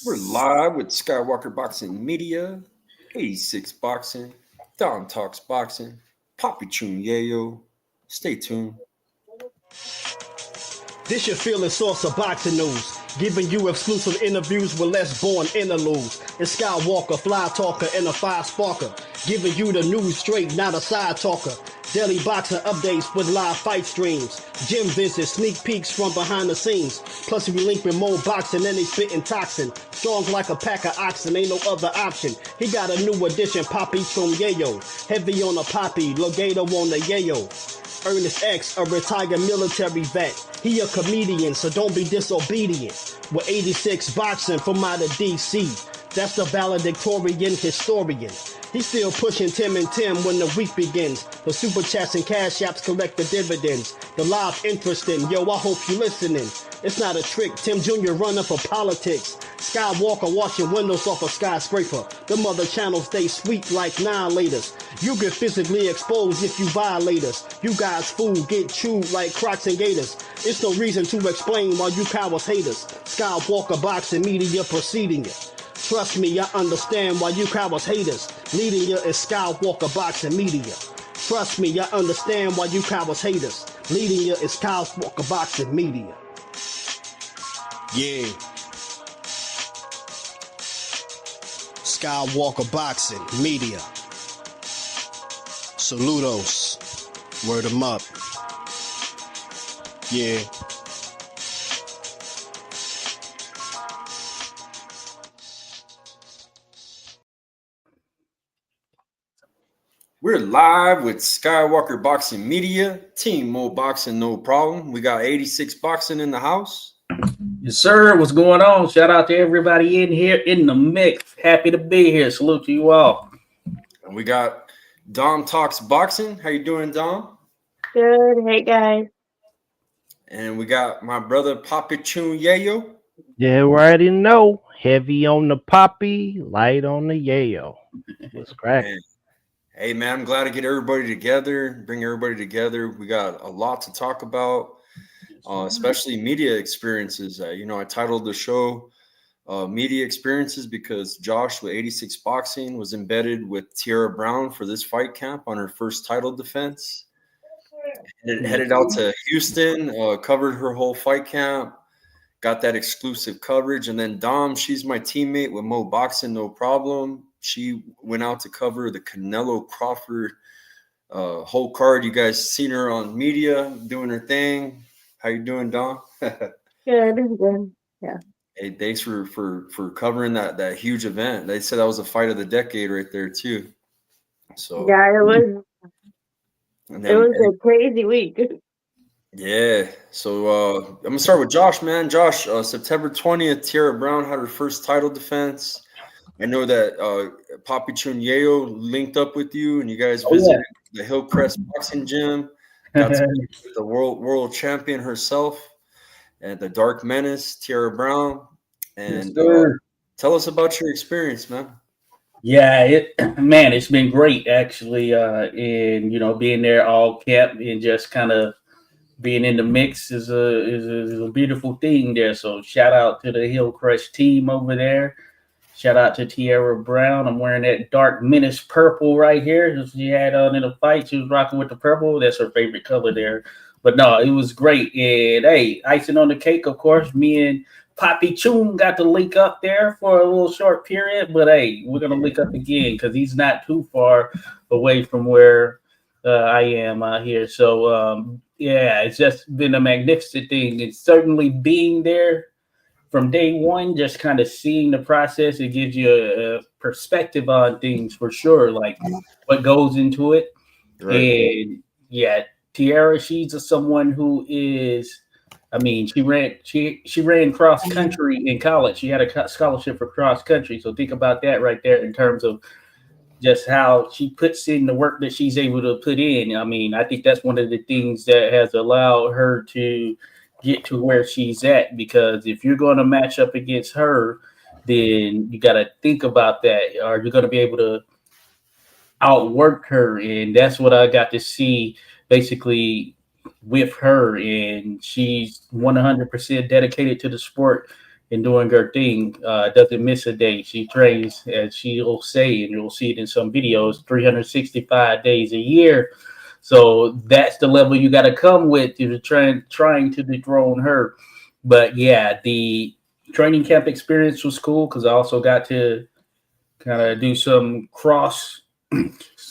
We're live with Skywalker Boxing Media, 86 Boxing, Don Talks Boxing, Poppy Chun Yayo. Stay tuned. This your feeling source of boxing news, giving you exclusive interviews with less born interludes. It's Skywalker, fly talker, and a fire sparker, giving you the news straight, not a side talker. Daily boxing updates with live fight streams, gym visits, sneak peeks from behind the scenes. Plus we link with more boxing and they spitting toxin. Strong like a pack of oxen, ain't no other option. He got a new addition, Poppy Chun Yayo. Heavy on the Poppy, Legato on the Yayo. Ernest X, a retired military vet. He a comedian, so don't be disobedient. With 86 boxing from out of DC. That's the valedictorian historian. He's still pushing Tim and Tim when the week begins. The super chats and cash apps collect the dividends. The live interesting, yo, I hope you listening. It's not a trick, Tim Jr. running for politics. Skywalker washing windows off a skyscraper. The mother channels stay sweet like annihilators. You get physically exposed if you violate us. You guys food get chewed like Crocs and Gators. It's no reason to explain why you cowards hate us. Skywalker Boxing Media preceding it. Trust me, I understand why you cowards hate us. Leading you is Skywalker Boxing Media. Trust me, I understand why you cowards hate us. Leading you is Skywalker Boxing Media. Yeah. Skywalker Boxing Media. Saludos. Word 'em up. Yeah. We're live with Skywalker Boxing Media, Team Mo Boxing, no problem. We got 86 Boxing in the house. Yes, sir. What's going on? Shout out to everybody in here in the mix. Happy to be here. Salute to you all. And we got Dom Talks Boxing. How you doing, Dom? Good. Hey, guys. And we got my brother Poppy Chun Yayo. Yeah, we already know. Heavy on the Poppy, light on the Yayo. What's cracking? Hey, man, I'm glad to get everybody together, bring everybody together. We got a lot to talk about, especially media experiences. I titled the show Media Experiences because Josh with 86 Boxing was embedded with Tiara Brown for this fight camp on her first title defense. Headed out to Houston, covered her whole fight camp, got that exclusive coverage. And then Dom, she's my teammate with Mo Boxing, no problem. She went out to cover the Canelo-Crawford whole card. You guys seen her on media doing her thing. How you doing, Dom? Good. Yeah. Hey, thanks for covering that huge event. They said that was a fight of the decade right there too. So Yeah, it was. It was a crazy week. Yeah. So I'm gonna start with Josh, man. Josh, September 20th, Tiara Brown had her first title defense. I know that Poppy Chun Yayo linked up with you, and you guys visited the Hillcrest Boxing Gym. Got to meet with the world champion herself, and the Dark Menace, Tiara Brown. And tell us about your experience, man. Yeah, it's been great actually. And being there all camp and just kind of being in the mix is a beautiful thing there. So shout out to the Hillcrest team over there. Shout out to Tiara Brown. I'm wearing that Dark Menace purple right here. She had in the fight. She was rocking with the purple. That's her favorite color there. But no, it was great. And hey, icing on the cake, of course, me and Poppy Chun got to link up there for a little short period. But hey, we're going to link up again because he's not too far away from where I am out here. So, it's just been a magnificent thing. And certainly being there from day one, just kind of seeing the process, it gives you a perspective on things for sure, like what goes into it. Right. And yeah, Tiara, she's someone who is, she ran cross country in college. She had a scholarship for cross country. So think about that right there in terms of just how she puts in the work that she's able to put in. I think that's one of the things that has allowed her to get to where she's at, because if you're going to match up against her, then you got to think about that. Are you going to be able to outwork her? And that's what I got to see basically with her. And she's 100% dedicated to the sport. and doing her thing. Doesn't miss a day. She trains, as she'll say, and you'll see it in some videos, 365 days a year. So that's the level you got to come with to trying to dethrone her. But yeah, the training camp experience was cool because I also got to kind of do some cross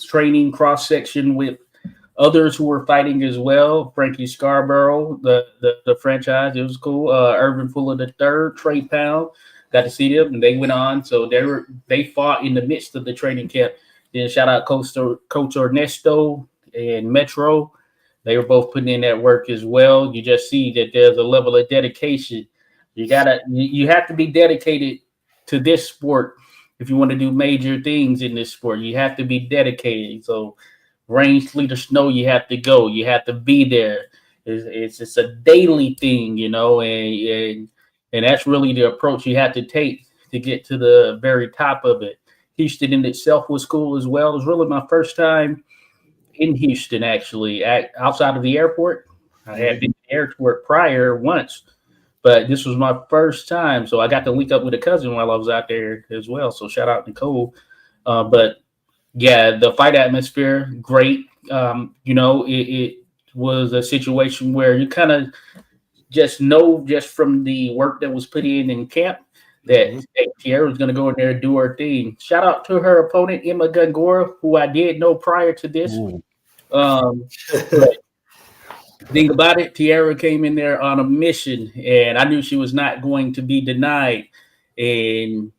training, cross section with others who were fighting as well. Frankie Scarborough, the franchise, it was cool. Irvin Fuller the third, Trey Pound, got to see them, and they went on. So they fought in the midst of the training camp. Then shout out Coach Ernesto and Metro. They were both putting in that work as well. You just see that there's a level of dedication. You have to be dedicated to this sport if you want to do major things in this sport. You have to be dedicated. So rain, sleet, or snow, you have to go. You have to be there. It's a daily thing, and that's really the approach you have to take to get to the very top of it. Houston in itself was cool as well. It was really my first time in Houston, actually, outside of the airport. I had been to the airport prior once, but this was my first time. So I got to link up with a cousin while I was out there as well. So shout out Nicole. But yeah, the fight atmosphere, great. It was a situation where you kind of just know just from the work that was put in camp that Tiara was going to go in there and do her thing. Shout out to her opponent, Emma Gongora, who I did know prior to this. But think about it, Tiara came in there on a mission, and I knew she was not going to be denied. And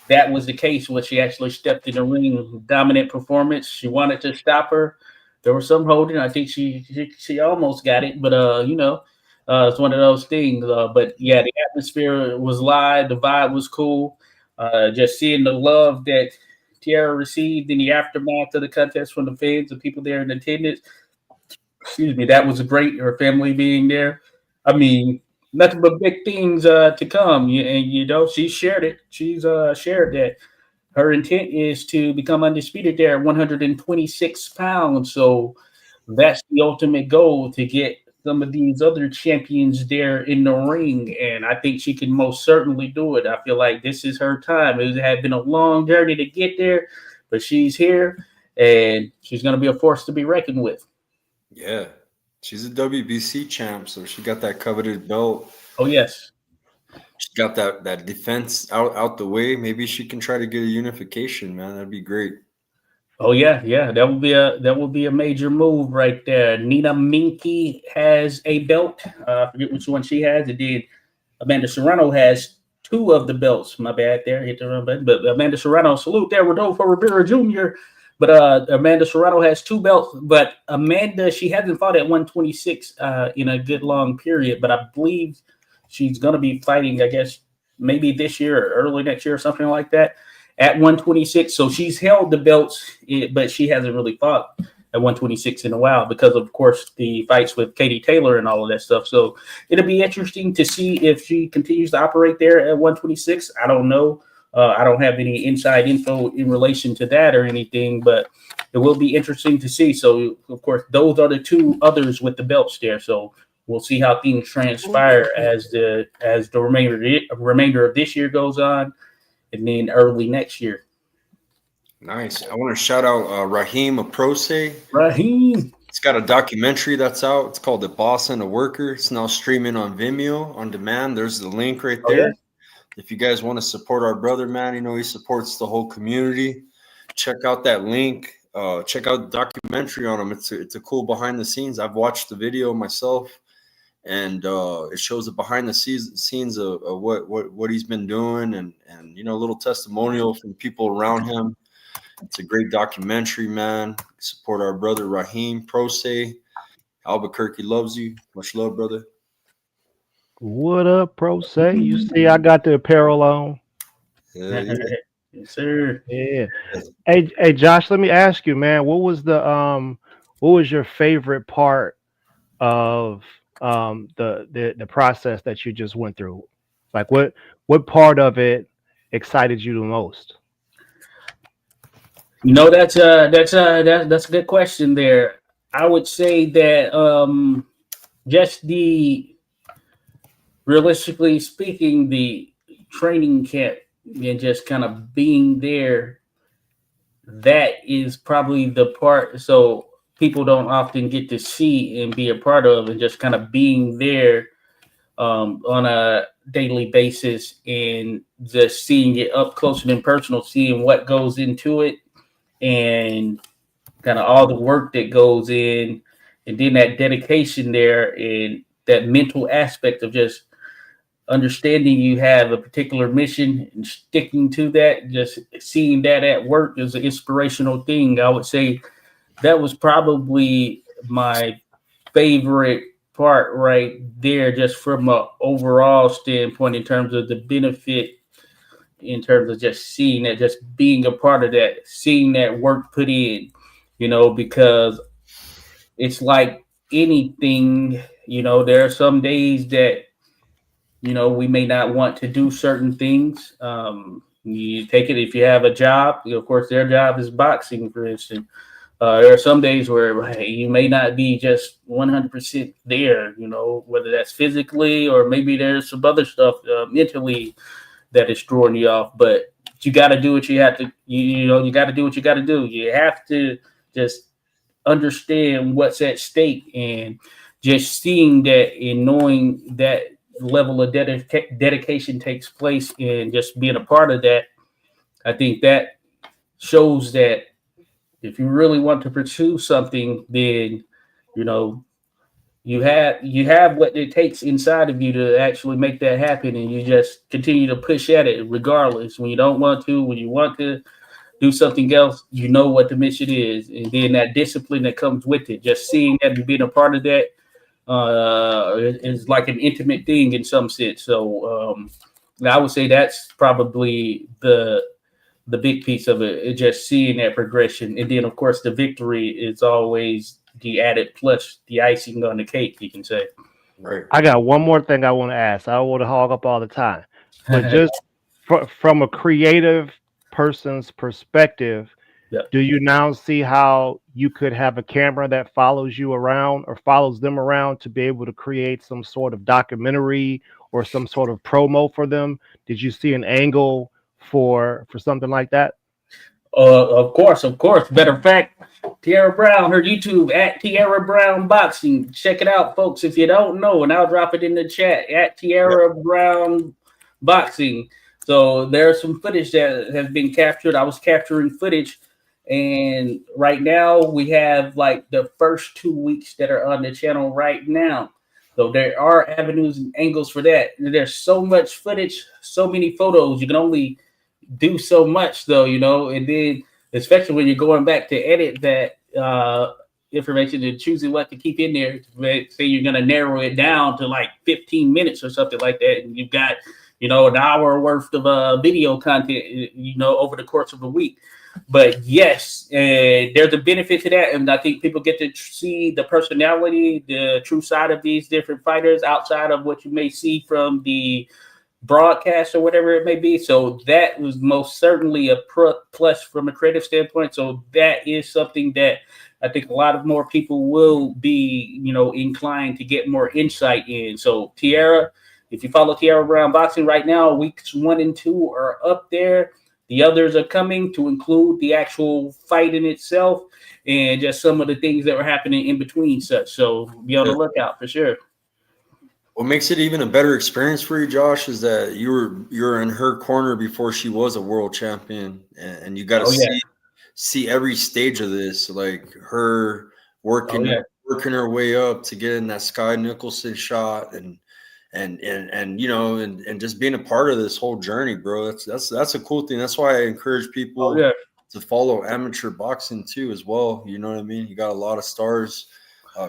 that was the case when she actually stepped in the ring. Dominant performance. She wanted to stop her. There was some holding. I think she almost got it, but it's one of those things. But yeah, the atmosphere was live. The vibe was cool. Just seeing the love that Tiara received in the aftermath of the contest from the fans, the people there in attendance. Excuse me, that was great. Her family being there. I mean, nothing but big things to come. And she shared it. She's shared that her intent is to become undisputed there at 126 pounds. So that's the ultimate goal, to get some of these other champions there in the ring. And I think she can most certainly do it. I feel like this is her time. It had been a long journey to get there, but she's here, and she's going to be a force to be reckoned with. Yeah. She's a WBC champ, so she got that coveted belt. Oh, yes. She got that defense out the way. Maybe she can try to get a unification, man. That'd be great. Oh yeah. That would be a major move right there. Nina Minky has a belt. I forget which one she has. It did. Amanda Serrano has 2 of the belts. My bad there. Hit the wrong button. But Amanda Serrano, salute there, Rodolfo Rivera Jr. But Amanda Serrano has 2 belts. But Amanda, she hasn't fought at 126 in a good long period. But I believe she's going to be fighting, I guess, maybe this year or early next year or something like that at 126. So she's held the belts, but she hasn't really fought at 126 in a while because, of course, the fights with Katie Taylor and all of that stuff. So it'll be interesting to see if she continues to operate there at 126. I don't know. I don't have any inside info in relation to that or anything, but it will be interesting to see. So, of course, those are the 2 others with the belts there. So we'll see how things transpire as the remainder of this year goes on, and then early next year. Nice. I want to shout out Raheem Aprose. Raheem. It's got a documentary that's out. It's called The Boss and the Worker. It's now streaming on Vimeo on demand. There's the link right there. Yeah. If you guys want to support our brother, man, he supports the whole community. Check out that link. Check out the documentary on him. It's a cool behind the scenes. I've watched the video myself, and it shows the behind the scenes of what he's been doing, and a little testimonial from people around him. It's a great documentary, man. Support our brother Raheem Prose. Albuquerque loves you. Much love, brother. What up, Prose? You see, I got the apparel on. Yeah. Yes, sir. Yeah. Hey, Josh. Let me ask you, man. What was your favorite part of the process that you just went through? Like, what part of it excited you the most? That's a good question there. I would say that just realistically speaking, the training camp and just kind of being there, that is probably the part so people don't often get to see and be a part of, and just kind of being there on a daily basis and just seeing it up close and personal, seeing what goes into it and kind of all the work that goes in, and then that dedication there and that mental aspect of just understanding you have a particular mission and sticking to that, just seeing that at work is an inspirational thing. I would say that was probably my favorite part right there, just from a overall standpoint in terms of the benefit, in terms of just seeing that, just being a part of that, seeing that work put in, because it's like anything, there are some days that, we may not want to do certain things. You take it if you have a job, of course, their job is boxing, for instance. There are some days where you may not be just 100% there, whether that's physically or maybe there's some other stuff mentally that is throwing you off. But you got to do what you have to, you got to do what you got to do. You have to just understand what's at stake, and just seeing that and knowing that level of dedication takes place and just being a part of that. I think that shows that if you really want to pursue something, then you have what it takes inside of you to actually make that happen, and you just continue to push at it regardless. When you don't want to, when you want to do something else, you know what the mission is, and then that discipline that comes with it, just seeing that and being a part of that is like an intimate thing in some sense. So I would say that's probably the big piece of it, just seeing that progression. And then, of course, the victory is always the added plus, the icing on the cake, you can say. Right. I got one more thing I want to ask. I don't want to hog up all the time, but just from a creative person's perspective, Yeah. do you now see how you could have a camera that follows you around or follows them around to be able to create some sort of documentary or some sort of promo for them? Did you see an angle for something like that? Of course. Matter of fact, Tiara Brown, her YouTube at Tiara Brown Boxing. Check it out, folks, if you don't know, and I'll drop it in the chat at Tiara Brown Boxing. So there's some footage that has been captured. I was capturing footage, and right now we have like the first 2 weeks that are on the channel right now. So there are avenues and angles for that. There's so much footage, so many photos. You can only do so much, though, and then especially when you're going back to edit that information and choosing what to keep in there. Say you're going to narrow it down to like 15 minutes or something like that, and you've got an hour worth of video content, over the course of a week. But yes, there's a benefit to that, and I think people get to see the personality, the true side of these different fighters outside of what you may see from the broadcast or whatever it may be. So that was most certainly a plus from a creative standpoint. So that is something that I think a lot of more people will be, inclined to get more insight in. So Tiara, if you follow Tiara Brown Boxing right now, weeks 1 and 2 are up there. The others are coming, to include the actual fight in itself and just some of the things that were happening in between such. So be on the lookout for sure. What makes it even a better experience for you, Josh, is that you're in her corner before she was a world champion, and you got to see every stage of this, like her working her way up to get in that Sky Nicholson shot, and just being a part of this whole journey, bro. That's a cool thing. That's why I encourage people to follow amateur boxing too, as well. You know what I mean? You got a lot of stars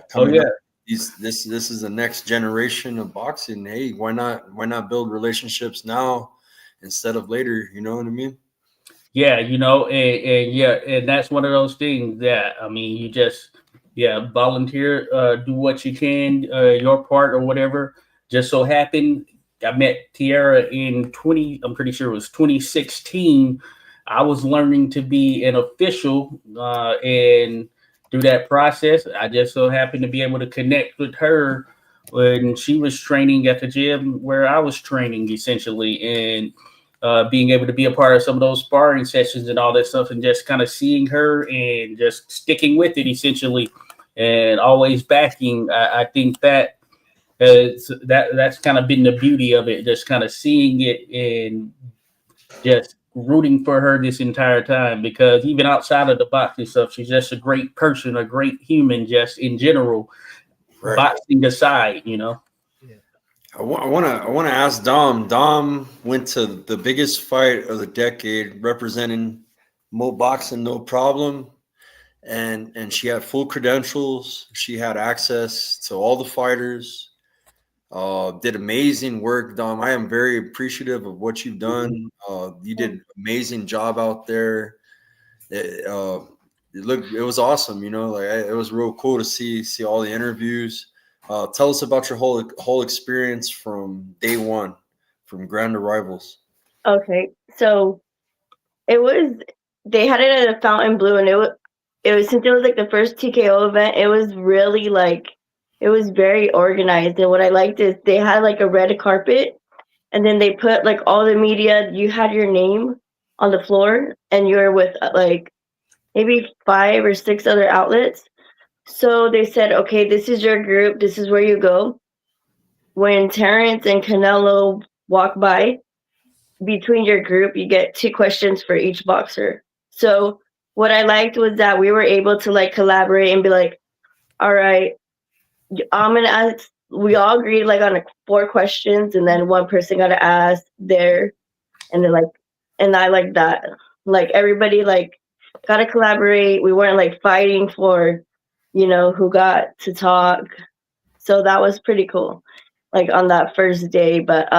coming up. This is the next generation of boxing. Hey, why not build relationships now instead of later? You know what I mean? Yeah, and that's one of those things that, I mean, you just volunteer, do what you can, your part or whatever. Just so happened I met Tiara in I'm pretty sure it was 2016. I was learning to be an official, and through that process, I just so happened to be able to connect with her when she was training at the gym where I was training, essentially, and being able to be a part of some of those sparring sessions and all that stuff, and just kind of seeing her and just sticking with it, essentially, and always backing. I think that that's kind of been the beauty of it, just kind of seeing it and just rooting for her this entire time, because even outside of the boxing stuff, she's just a great person, a great human, just in general, Right. boxing aside, you know. I want to ask Dom. Dom went to the biggest fight of the decade, representing Mo Boxing, no problem, and she had full credentials. She had access to all the fighters. Did amazing work, Dom. I am very appreciative of what you've done. You did an amazing job out there. It was awesome. You know, like it was real cool to see all the interviews. Tell us about your whole experience from day one, from Grand Arrivals. Okay, so they had it at a Fountain Blue, and it was since it was like the first TKO event, it was really like it was very organized. And what I liked is they had like a red carpet, and then they put like all the media. You had your name on the floor, and you were with like maybe 5 or 6 other outlets. So they said, okay, this is your group. This is where you go. When Terrence and Canelo walk by, between your group, you get 2 questions for each boxer. So what I liked was that we were able to like collaborate and be like, all right, I'm gonna ask. We all agreed like on 4 questions, and then one person got to ask there, and then like, and I like that. Like everybody like got to collaborate. We weren't like fighting for, who got to talk. So that was pretty cool, like on that first day. But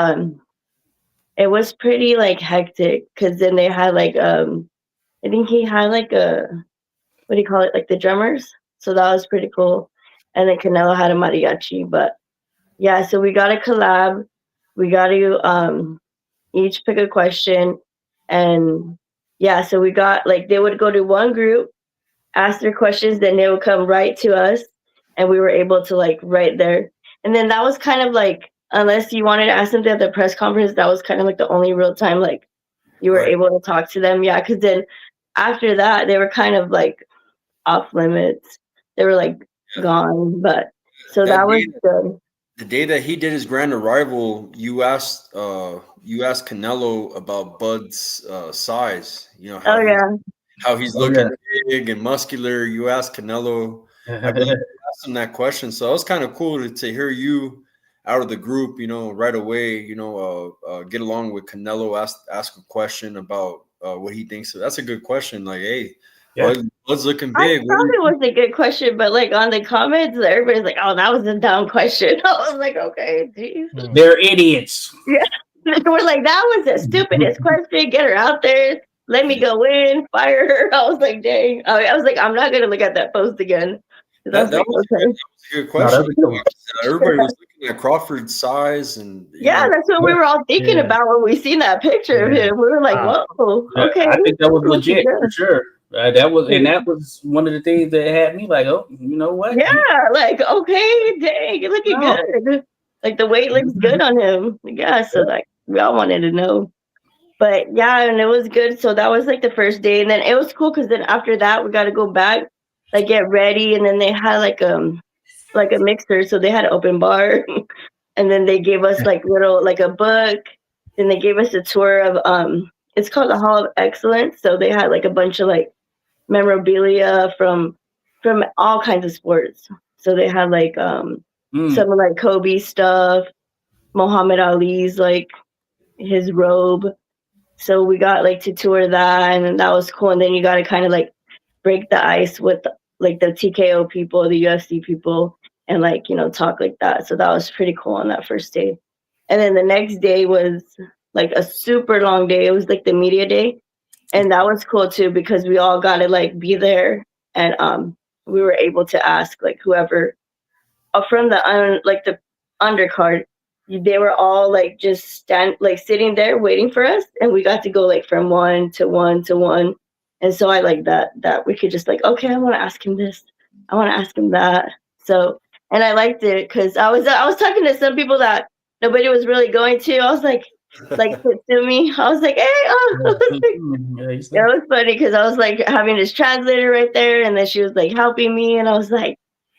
it was pretty like hectic because then they had like I think he had like a, what do you call it, like the drummers. So that was pretty cool. And then Canelo had a mariachi. But yeah, so we got to collab. We got to each pick a question. And yeah, so we got like, they would go to one group, ask their questions, then they would come right to us. And we were able to like right there. And then that was kind of like, unless you wanted to ask something at the press conference, that was kind of like the only real time like you were able to talk to them. Yeah, because then after that, they were kind of like off limits. They were like gone. But so that was good. The day that he did his Grand Arrival, you asked Canelo about Bud's size. You know how he's looking big and muscular. You asked Canelo. I believe you asked him that question. So it was kind of cool to hear you out of the group, right away, get along with Canelo, ask a question about what he thinks. So that's a good question. Like, hey, Bud's looking big. I thought it was a good question, but like on the comments, everybody's like, "Oh, that was a dumb question." I was like, "Okay, geez. They're idiots." Yeah, we're like, "That was the stupidest question. Get her out there. Let me go in. Fire her." I was like, "Dang." I was like, "I'm not gonna look at that post again." That was a good question. Everybody was looking at Crawford's size, and that's what we were all thinking about when we seen that picture of him. We were like, "Whoa, okay." I think that was legit for sure. That was one of the things that had me like, oh, you know what? Yeah, like okay, dang, you're looking good. Like the weight looks good on him. Yeah, so like we all wanted to know. But yeah, and it was good. So that was like the first day, and then it was cool because then after that we got to go back, like get ready, and then they had like a mixer, so they had an open bar, and then they gave us like a book. Then they gave us a tour of it's called the Hall of Excellence. So they had like a bunch of like memorabilia from all kinds of sports. So they had like some of like Kobe stuff, Muhammad Ali's like his robe. So we got like to tour that, and that was cool. And then you got to kind of like break the ice with like the TKO people, the UFC people, and like talk like that. So that was pretty cool on that first day. And then the next day was like a super long day. It was like the media day. And that was cool too, because we all got to like be there, and we were able to ask like whoever from the the undercard. They were all like just sitting there waiting for us, and we got to go like from one to one to one. And so I like that we could just like, okay, I want to ask him this, I want to ask him that. So and I liked it because I was talking to some people that nobody was really going to. I was like to me, I was like, hey, oh. It was funny because I was like having this translator right there, and then she was like helping me, and I was like,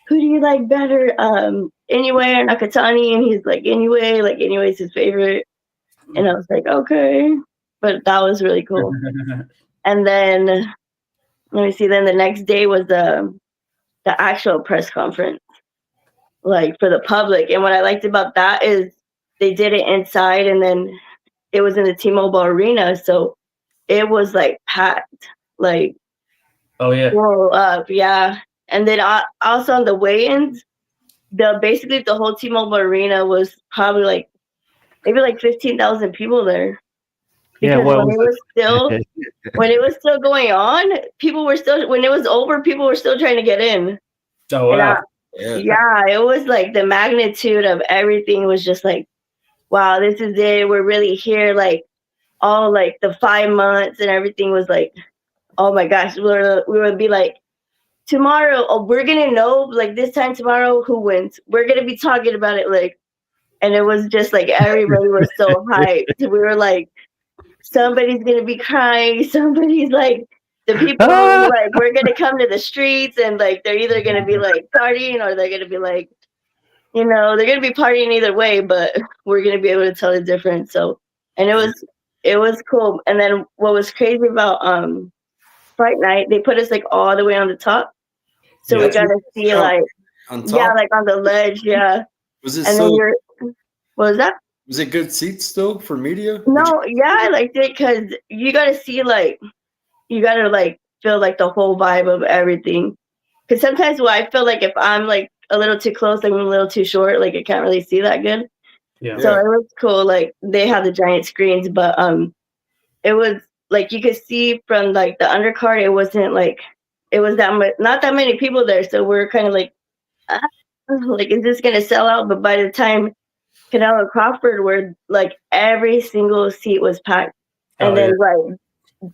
who do you like better, Anyway or Nakatani? And he's like, Anyway, like Anyway's his favorite, and I was like, okay, but that was really cool. And then let me see. Then the next day was the actual press conference, like for the public. And what I liked about that is they did it inside, and then it was in the T-Mobile Arena, so it was like packed, like oh yeah, full up, yeah. And then also on the weigh-ins, basically the whole T-Mobile Arena was probably like maybe like 15,000 people there. Because when it was still going on, people were still, when it was over, people were still trying to get in. oh wow, yeah, it was like the magnitude of everything was just like, wow, this is it. We're really here. Like all like the 5 months and everything was like, oh my gosh, we would be like, tomorrow, oh, we're gonna know like this time tomorrow who wins. We're gonna be talking about it, like, and it was just like everybody was so hyped. We were like, somebody's gonna be crying, somebody's like, the people like, we're gonna come to the streets, and like they're either gonna be like partying or they're gonna be like, they're gonna be partying either way, but we're gonna be able to tell the difference. So, and it was cool. And then what was crazy about Fright Night, they put us like all the way on the top, so we got to see like on top? like on the ledge, yeah. Was it and still? Then what was that? Was it good seats still for media? No, yeah, I liked it because you got to see like, you got to like feel like the whole vibe of everything. Because sometimes I feel like if I'm like a little too close, like I'm a little too short, like I can't really see that good. yeah. So it was cool. Like they have the giant screens, but it was like you could see from like the undercard. It wasn't like it was not that many people there. So we're kind of like, like, is this gonna sell out? But by the time Canelo-Crawford, where like every single seat was packed, and then like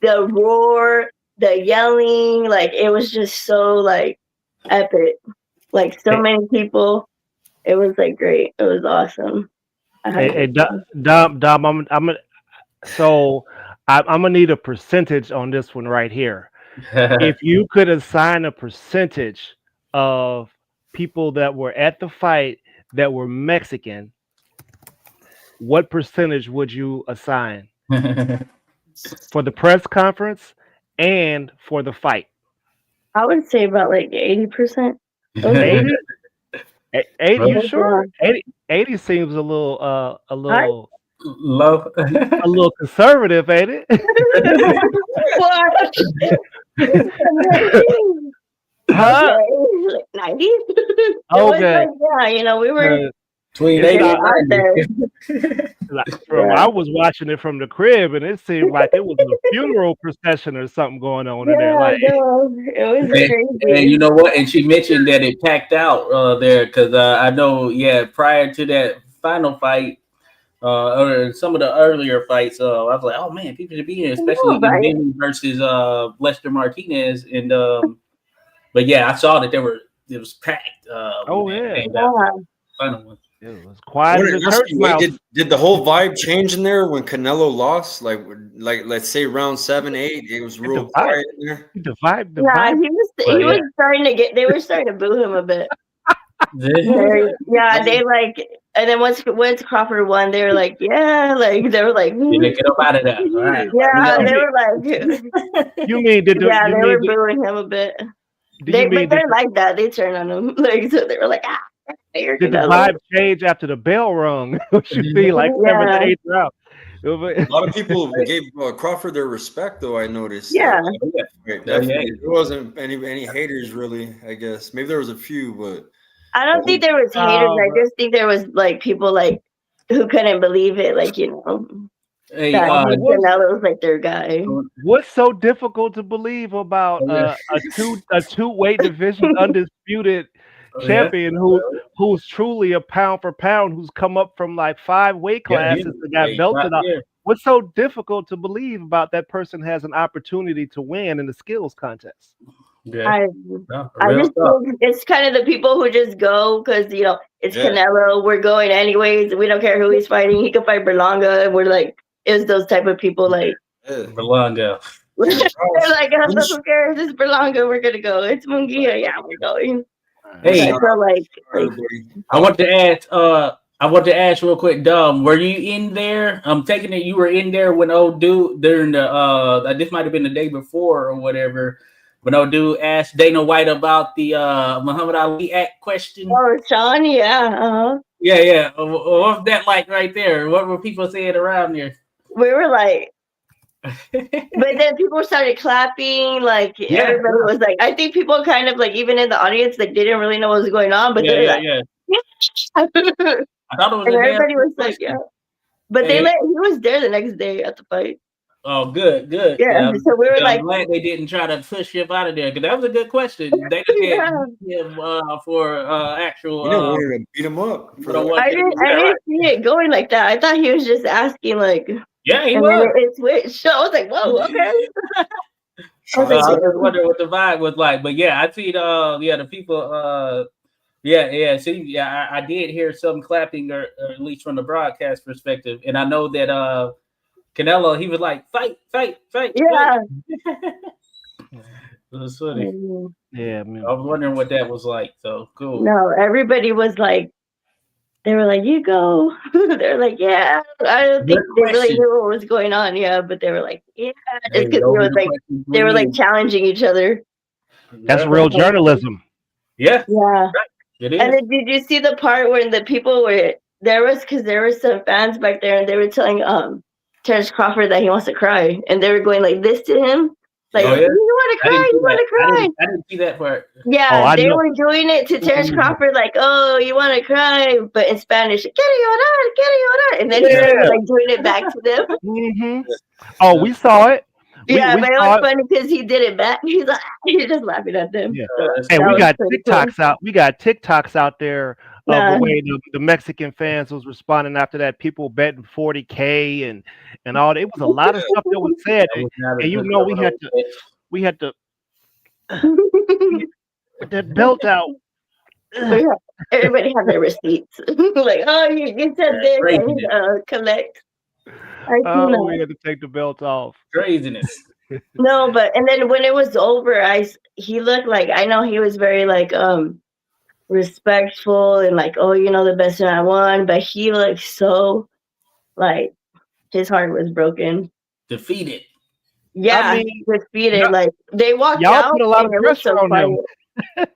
the roar, the yelling, like it was just so like epic. Like so many people. It was like great. It was awesome. Hey, Dom, I'm gonna need a percentage on this one right here. If you could assign a percentage of people that were at the fight that were Mexican, what percentage would you assign for the press conference and for the fight? I would say about like 80%. 80? 80, you sure? 80 seems a little low, a little conservative, ain't it? What? Huh? Like 90? Okay. Like, yeah, we were between 80 and 90. I was watching it from the crib, and it seemed like it was a funeral procession or something going on in there. Like, it was crazy. And you know what? And she mentioned that it packed out there because I know, prior to that final fight, or some of the earlier fights, I was like, oh man, people should be in, especially in versus Lester Martinez, and but yeah, I saw that it was packed. Final one. It was quiet. Did the whole vibe change in there when Canelo lost? Like let's say round 7, 8, it was real quiet in there. The vibe. He was starting to get. They were starting to boo him a bit. They like, and then once Crawford won, they were like, yeah, like they were like, get up out of that. Right. Yeah, they were like, you mean they were booing him a bit. They're like that. They turned on him, like, so they were like, did the vibe change after the bell rung? What you feel like 7th, 8th round? A lot of people gave Crawford their respect, though. I noticed. Definitely. There wasn't any haters, really. I guess maybe there was a few, but I don't think there was haters. I just think there was like people like who couldn't believe it, like Canelo was like their guy. What's so difficult to believe about a two weight division undisputed champion who's truly a pound for pound, who's come up from like 5 weight classes and got belted up? What's so difficult to believe about that person has an opportunity to win in the skills contest? Yeah. I Real just talk. think it's kind of the people who just go because it's Yeah. Canelo. We're going anyways. We don't care who he's fighting. He could fight Berlanga, and we're like, it's those type of people. Like Yeah. Berlanga. they're Yeah, like, who cares? It's Berlanga. We're gonna go. It's Munguia. Yeah, we're going. Hey, So I feel like everybody. I want to ask. I want to ask real quick, Dom. Were you in there? I'm taking it you were in there when old dude during the. This might have been the day before or whatever. When old dude asked Dana White about the Muhammad Ali Act question. oh, Sean, yeah. Yeah, yeah. What's that like right there? What were people saying around there? We were like, but then people started clapping. Like Yeah. everybody was like, I think people kind of like even in the audience like they didn't really know what was going on, but they're like, yeah. and I thought it was a damn everybody was like, question. yeah. But Hey. he was there the next day at the fight. Oh, good. Yeah. So we were I'm like, glad they didn't try to push him out of there because that was a good question. They just yeah. had him for actual. You know, wanted to beat him up. I didn't see it going like that. I thought he was just asking like, Yeah, he and was. then it switched. So I was like, whoa, okay. I was wondering what the vibe was like, but yeah, I see the people. Yeah. See, yeah, I did hear some clapping, or at least from the broadcast perspective, and I know that Canelo, he was like, fight. Yeah. It was funny. Yeah, man. I was wondering what that was like. So cool. No, everybody was like, they were like, you go. They're like, yeah. I don't think they really knew what was going on. Yeah, but they were like, yeah. It's because they were like challenging each other. That's real journalism. Yeah. Yeah. It is. And then did you see the part when the people were there were some fans back there and they were telling Terrence Crawford that he wants to cry and they were going like this to him. Like, you want to cry, you want to cry. I didn't see that part. Yeah, they were doing it to Terrence Crawford, like, oh, you want to cry, but in Spanish, quiero llorar. And then he started like doing it back to them. Mm-hmm. Oh, we saw it. Yeah, but it was funny because he did it back. He's like, he's just laughing at them. Yeah. So And we got TikToks out. We got TikToks out there of the way the Mexican fans was responding after that. People betting 40K and all that. It was a lot of stuff that was said. And you know we had to put that belt out. Everybody had their receipts. Like, oh, you said this, I need to collect. We had to take the belt off. Craziness. No, but and then when it was over, he looked like, I know he was very like respectful and like, oh, the best man I won, but he looked so like his heart was broken. Defeated. Yeah, I mean, defeated. Like they walked y'all out put a lot of pressure on him.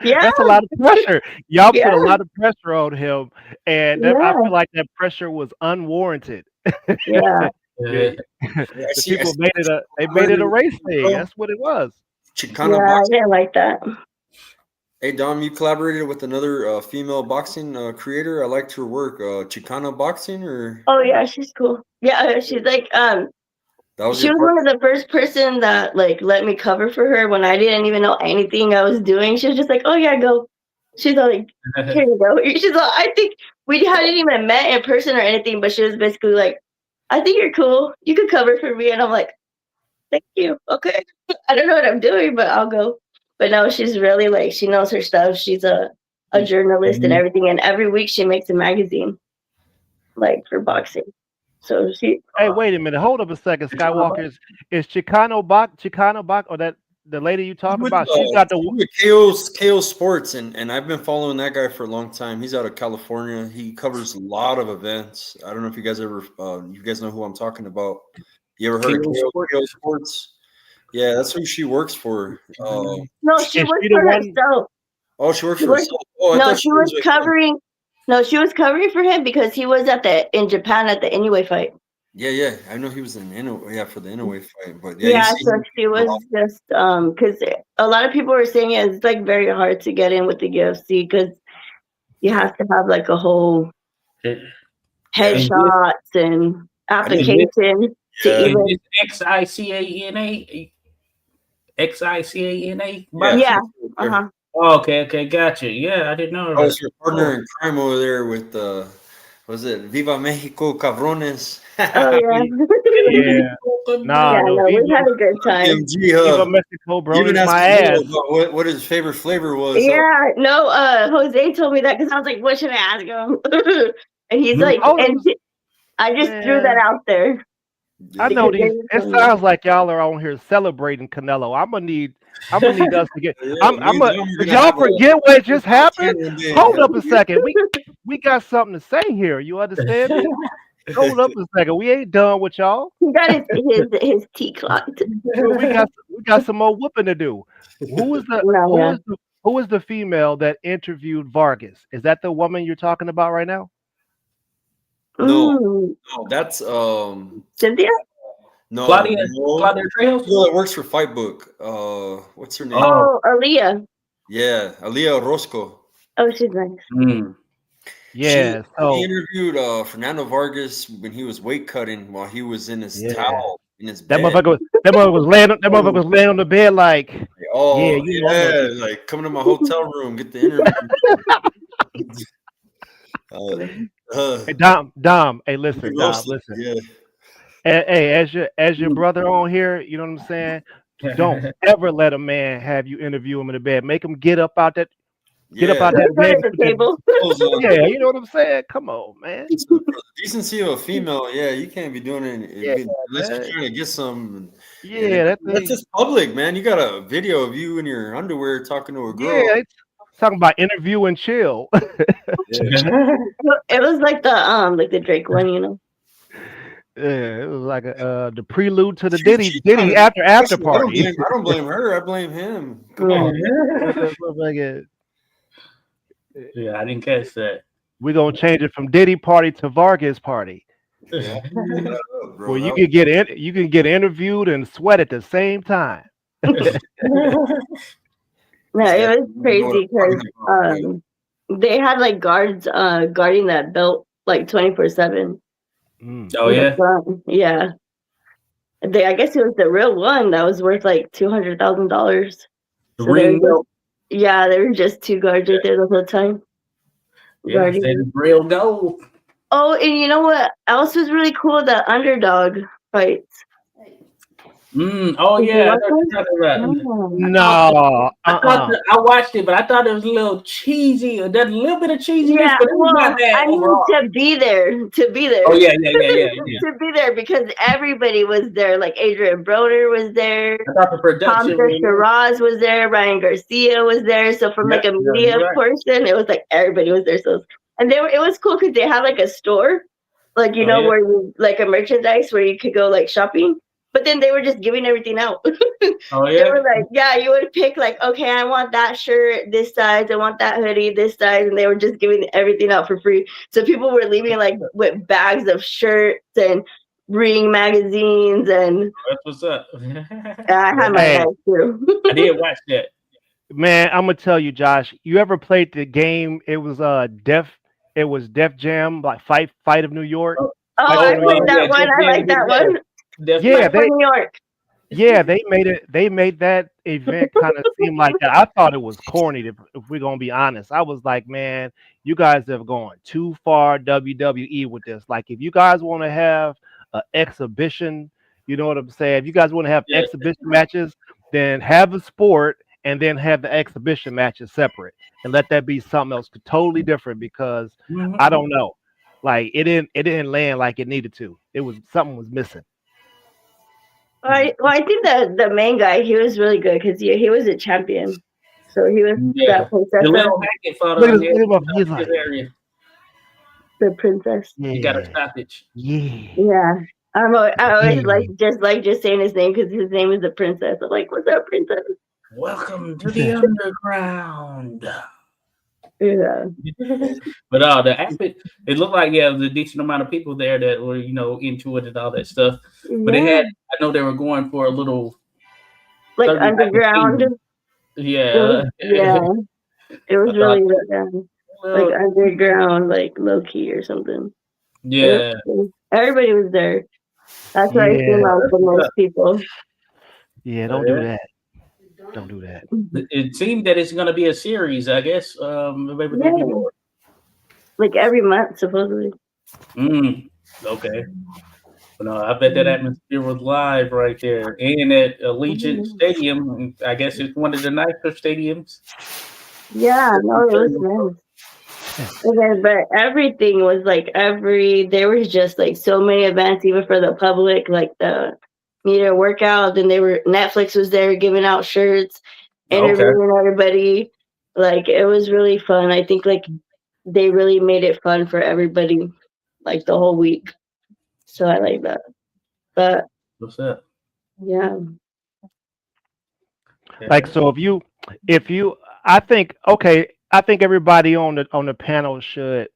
Yeah, that's a lot of pressure. Y'all put a lot of pressure on him, and I feel like that pressure was unwarranted. Yeah. The people made it a race thing. That's what it was. I didn't like that. Hey Dom, you collaborated with another female boxing creator. I liked her work. Chicana Boxing, or? Oh yeah, she's cool. Yeah, she's like she was one of the first person that like let me cover for her when I didn't even know anything I was doing. She was just like, oh yeah, go. She's all like, here you go. She's all, I think we hadn't even met in person or anything, but she was basically like, I think you're cool. You could cover for me. And I'm like, thank you. Okay. I don't know what I'm doing, but I'll go. But no, she's really like, she knows her stuff. She's a journalist and everything. And every week she makes a magazine like for boxing. So she. Hey, wait a minute. Hold up a second. Skywalker, is Chicano Bach, or that the lady you talking about? She's got the KO Sports, and I've been following that guy for a long time. He's out of California. He covers a lot of events. I don't know if you guys know who I'm talking about. You ever heard of KO Sports? Yeah, that's who she works for. No, she works for herself. Oh, she works for herself. Oh, no, she was covering. No, she was covering for him because he was in Japan at the Inoue fight. Yeah. I know he was in Inoue, for the Inoue fight, but so she was just because a lot of people were saying it's like very hard to get in with the UFC because you have to have like a whole headshots and application to even XICANA. XICANA. Yeah. Oh, okay, gotcha. Yeah, I didn't know. I was your partner in crime over there with Was it Viva Mexico, cabrones? Oh yeah. Yeah. Nah, Yeah, no. no, we had a good time. MG, Viva Mexico, bro. even This asked my Camilo ass. about what his favorite flavor was. Yeah, no, Jose told me that because I was like, what should I ask him? And he's like, Oh, and I just threw that man. out there. I Yeah. know Because these. It sounds like y'all are on here celebrating Canelo. I'm gonna need us to get. Yeah, me and Dom are Did gonna y'all have a forget what just happened? one day. Hold up a second. We got something to say here. You understand me? Hold up a second. We ain't done with y'all. he got his tea clocked. We got some more whooping to do. Who is No, who is the female that interviewed Vargas? Is that the woman you're talking about right now? No, Mm, no, that's Cynthia? no, Claudia no. Trejo. Girl that works for Fightbook. What's her name? Oh. Oh, Aaliyah. Yeah, Alia Orozco. Oh, she's nice. Mm. Yeah. She So interviewed Fernando Vargas when he was weight cutting while he was in his yeah, towel in his that bed. motherfucker was laying. That motherfucker was laying on the bed like, yeah, Oh you know, I'm yeah, gonna like come to my hotel room, get the interview. Hey, Dom. Hey, listen, get Dom. roasted. Listen. Yeah, Hey, as your brother on here, you know what I'm saying? Don't ever let a man have you interview him in the bed. Make him get up out that yeah. bed. Put it at the table. Clothes on. Yeah, you know what I'm saying? Come on, man. For the decency of a female, yeah, you can't be doing it Yeah, unless you're man. trying to get some. Yeah, that That's thing. just public, man. You got a video of you in your underwear talking to a girl. Yeah, it's talking about interview and chill. Yeah. It was like the Drake one, you know. Yeah, it was like the prelude to the She's trying Diddy to be after professional. party. I don't blame her. I blame him. Come Yeah. on. That motherfucker- Yeah, I didn't catch that. We're gonna change it from Diddy party to Vargas party, Yeah, bro. where you can get interviewed and sweat at the same time. No, it was You know what crazy I'm because talking about, they had like guards guarding that belt like 24/7. Mm. Oh yeah. Yeah. I guess it was the real one that was worth like $200,000. The So ring belt. there were just two guards right there the whole time. Yeah, Guarding. that's real gold. Oh, and you know what else was really cool? The underdog fights. Oh Did you yeah, I watch know what you're talking about. Oh. No, I watched it, but I thought it was a little cheesy. Or that little bit of cheesiness, Yeah, but it was well, not bad I mean overall. to be there. Oh yeah. To be there because everybody was there. Like Adrian Broner was there. I thought the production. Hamza Shiraz was there. Ryan Garcia was there. So from like a media person, it was like everybody was there. So and it was cool because they had like a store, like where you like a merchandise where you could go like shopping. But then they were just giving everything out. Oh They yeah. were like, yeah, you would pick like, okay, I want that shirt this size, I want that hoodie this size, and they were just giving everything out for free. So people were leaving like with bags of shirts and Ring magazines, and That's what's up. I had my bag too. I did watch that. man, I'm gonna tell you, Josh. You ever played the game? It was Def Jam, like Fight of New York. Oh, I played that one. I like that one. Yeah, New York. Yeah, they made that event kind of seem like that. I thought it was corny, if we're gonna be honest. I was like, man, you guys have gone too far WWE with this. Like, if you guys want to have an exhibition, you know what I'm saying? If you guys want to have exhibition matches, then have a sport and then have the exhibition matches separate and let that be something else totally different, because I don't know. Like, it didn't land like it needed to. It was something was missing. I think the main guy, he was really good because he was a champion, so he was that princess. The little Hackett fought Look on at his like, area. The princess. He got a stoppage. Yeah. I always just saying his name because his name is the princess. I'm like, what's up, princess? Welcome to the underground. Yeah. But the outfit, it looked like there was a decent amount of people there that were, into it and all that stuff. But they had, I know they were going for a little like underground. Yeah. Yeah. It was really like underground, like low key or something. Yeah. Everybody was there. That's why I feel like for most people. Yeah, don't do that. Don't do that. It seemed that it's going to be a series, I guess. Maybe more. Like every month, supposedly. Okay. No, I bet that atmosphere was live right there, and at Allegiant Stadium. I guess it's one of the nicer stadiums. Yeah, no, it was nice. Okay, but everything was like there was just like so many events, even for the public, like the media workout. Then Netflix was there giving out shirts, Okay. interviewing everybody. Like it was really fun. I think like they really made it fun for everybody, like the whole week. So I like that. But What's that? yeah, Like, so if you, I think, okay, I think everybody on the panel should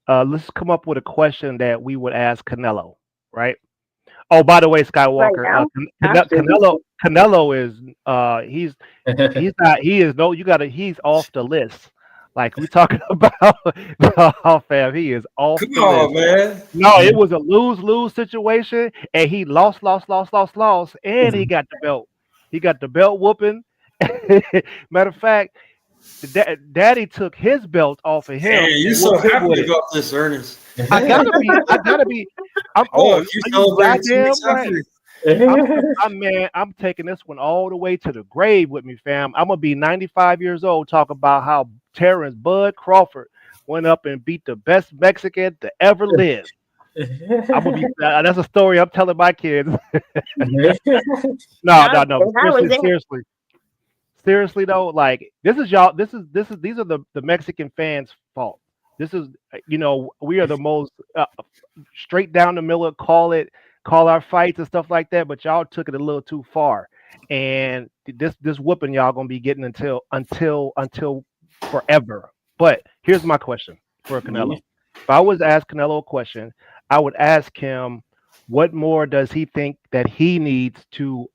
let's come up with a question that we would ask Canelo, right? Oh, by the way, right Skywalker, now after Canelo is he's not, he is no, you gotta, he's off the list. Like we talking about, no, fam, he is off Come the on, list. man. No, it was a lose situation, and he lost, and he got the belt. He got the belt whooping. Matter of fact, Daddy took his belt off of Man, him you and so whooped him with happy it. about this, Ernest. I gotta be. I gotta be. I'm. Oh, Oh, if you are you celebrated 2 goddamn weeks right? I'm man. I'm taking this one all the way to the grave with me, fam. I'm gonna be 95 years old. Talk about how Terrence Bud Crawford went up and beat the best Mexican to ever live. I'm gonna be. That's a story I'm telling my kids. No, that, no, no. that was it. Seriously though, like this is y'all. These are the Mexican fans' fault. This is, we are the most straight down the middle. Call our fights and stuff like that. But y'all took it a little too far, and this whooping y'all gonna be getting until forever. But here's my question for Canelo. If I was to ask Canelo a question, I would ask him, what more does he think that he needs to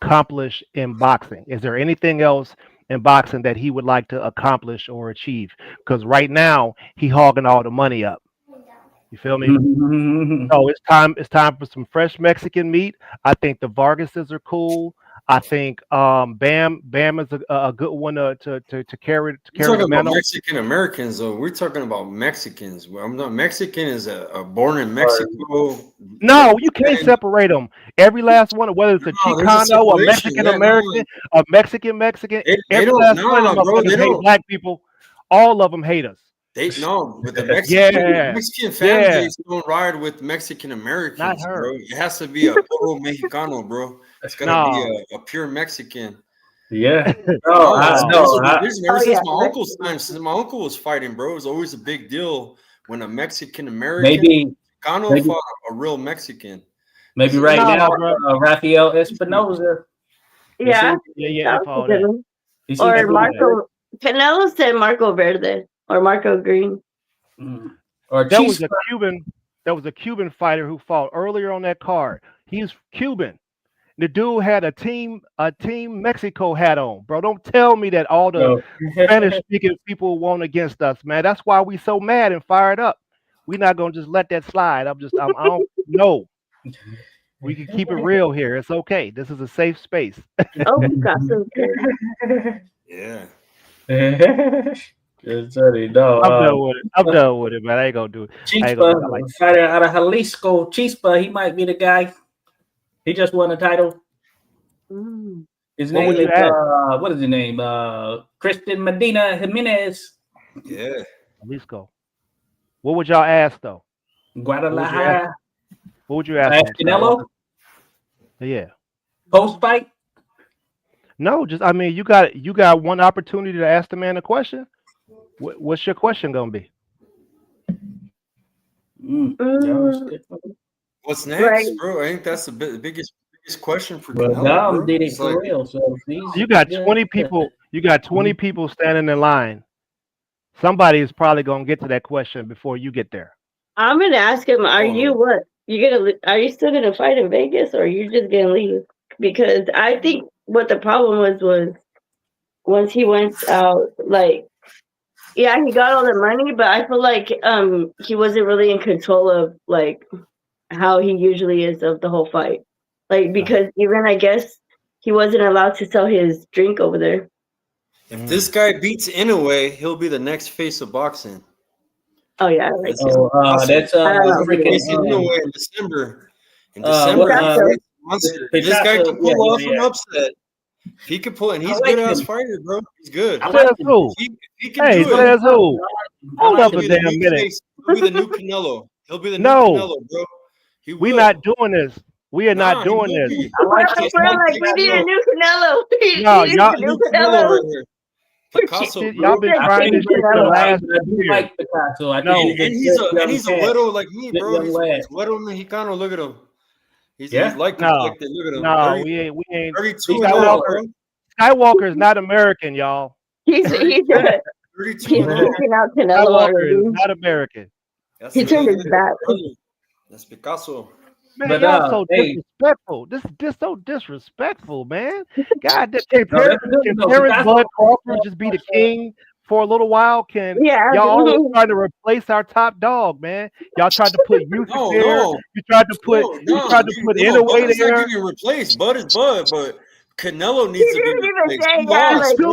accomplish in boxing? Is there anything else in boxing that he would like to accomplish or achieve? Because right now he hogging all the money up. You feel me? So it's time. It's time for some fresh Mexican meat. I think the Vargases are cool. I think Bam is a good one to carry We're talking the about mantle. Mexican Americans, though. We're talking about Mexicans. Well, I'm not Mexican. Is a born in Mexico. No, you can't separate them. Every last one, whether it's a No, there's a Chicano, a separation. Mexican Yeah, no, American, a Mexican, they every don't. last one of No, them bro, they motherfuckers hate don't. black people. All of them hate us. They no, with the Yeah, Mexican fan yeah, base don't ride with Mexican not Americans, her. bro. It has to be a puro Mexicano, bro. It's gotta be No, a pure Mexican. Yeah. No, no. there's a No. division ever Oh since yeah, my uncle's time. Since my uncle was fighting, bro, it was always a big deal when a Mexican American Maybe, Mexicano maybe, fought a real Mexican. maybe So, right now, no, bro. Rafael Espinosa. He yeah, seems, Yeah, that I was a follow good that. one. he seems I to Or be follow that. good. Canelo said Marco Verde or Marco Green. Or There was Chiefs. a Cuban. There was a Cuban fighter who fought earlier on that card. He's Cuban. The dude had a team Mexico hat on, bro. Don't tell me that all the No. Spanish speaking people won against us, man. That's why we so mad and fired up. We're not gonna just let that slide. I don't know. We can keep it real here. It's okay. This is a safe space. Oh, got some good. yeah. It's funny. No, I'm done with it. I'm done with it, man. I ain't gonna do it. I ain't gonna do it like Chispa, fighter out of Jalisco. Chispa, he might be the guy. He just won a title. Mm. His What name would is you ask? what is his name? Christian Medina Jimenez, Yeah. At least go. What would y'all ask though? What would you ask? Guadalajara. What would you ask Ask him, Canelo Skywalker? Yeah. post fight. No, just I mean, you got one opportunity to ask the man a question. What's your question gonna be? Mm, What's right. next, bro? I think that's the biggest question for Well, Canelo, Dom bro. did it It's for like, real, so he's You got good. 20 people. You got 20 people standing in line. Somebody is probably gonna get to that question before you get there. I'm gonna ask him. Are you oh, what? Are you still gonna fight in Vegas, or are you just gonna leave? Because I think what the problem was once he went out, like yeah, he got all the money, but I feel like he wasn't really in control of like how he usually is of the whole fight. Like because even I guess he wasn't allowed to sell his drink over there. if this guy beats Inoue, he'll be the next face of boxing. Oh yeah, I like him. Oh, that's I don't know. freaking. In December. In December, Picasso. he's a monster. This guy can pull off an upset. If he could pull, and he's a good ass fighter, bro. He's good. I like him. who? If he can Hey, do it, says who? Hold up a he'll be the damn new minute. face. He'll be the new Canelo. He'll be the new No. Canelo, bro. He We will. not doing this. We are not Nah, doing he will this. be. We're like, we need a new Canelo. No, We need y'all- a new Canelo Canelo. right here. Picasso, Shit, bro. y'all been trying this shit for the last I do 2 years. like Picasso. I No. think And he's a widow like me, bro. Young He's lad. widow Mexicano. Look at him. He's Yeah. like No. conflicted. Look at him. No, 30, we ain't. 32 Skywalker- and 0, bro. Skywalker is not American, y'all. He's 32 he's and 0. taking out Canelo Skywalker is already. not American. That's He turned his back. That's Picasso. Man, But, y'all so hey. disrespectful. This is so disrespectful, man. God, can No, that's good, Terrence though. Bud Crawford just be the king for a little while? Can Yeah. y'all always trying to replace our top dog, man? Y'all tried to put Yusuf No, there. no. You tried to put Inouye Bud's there. not getting replaced. Bud is Bud, but Canelo needs He to be didn't even replaced. say He that, lost, like, bro.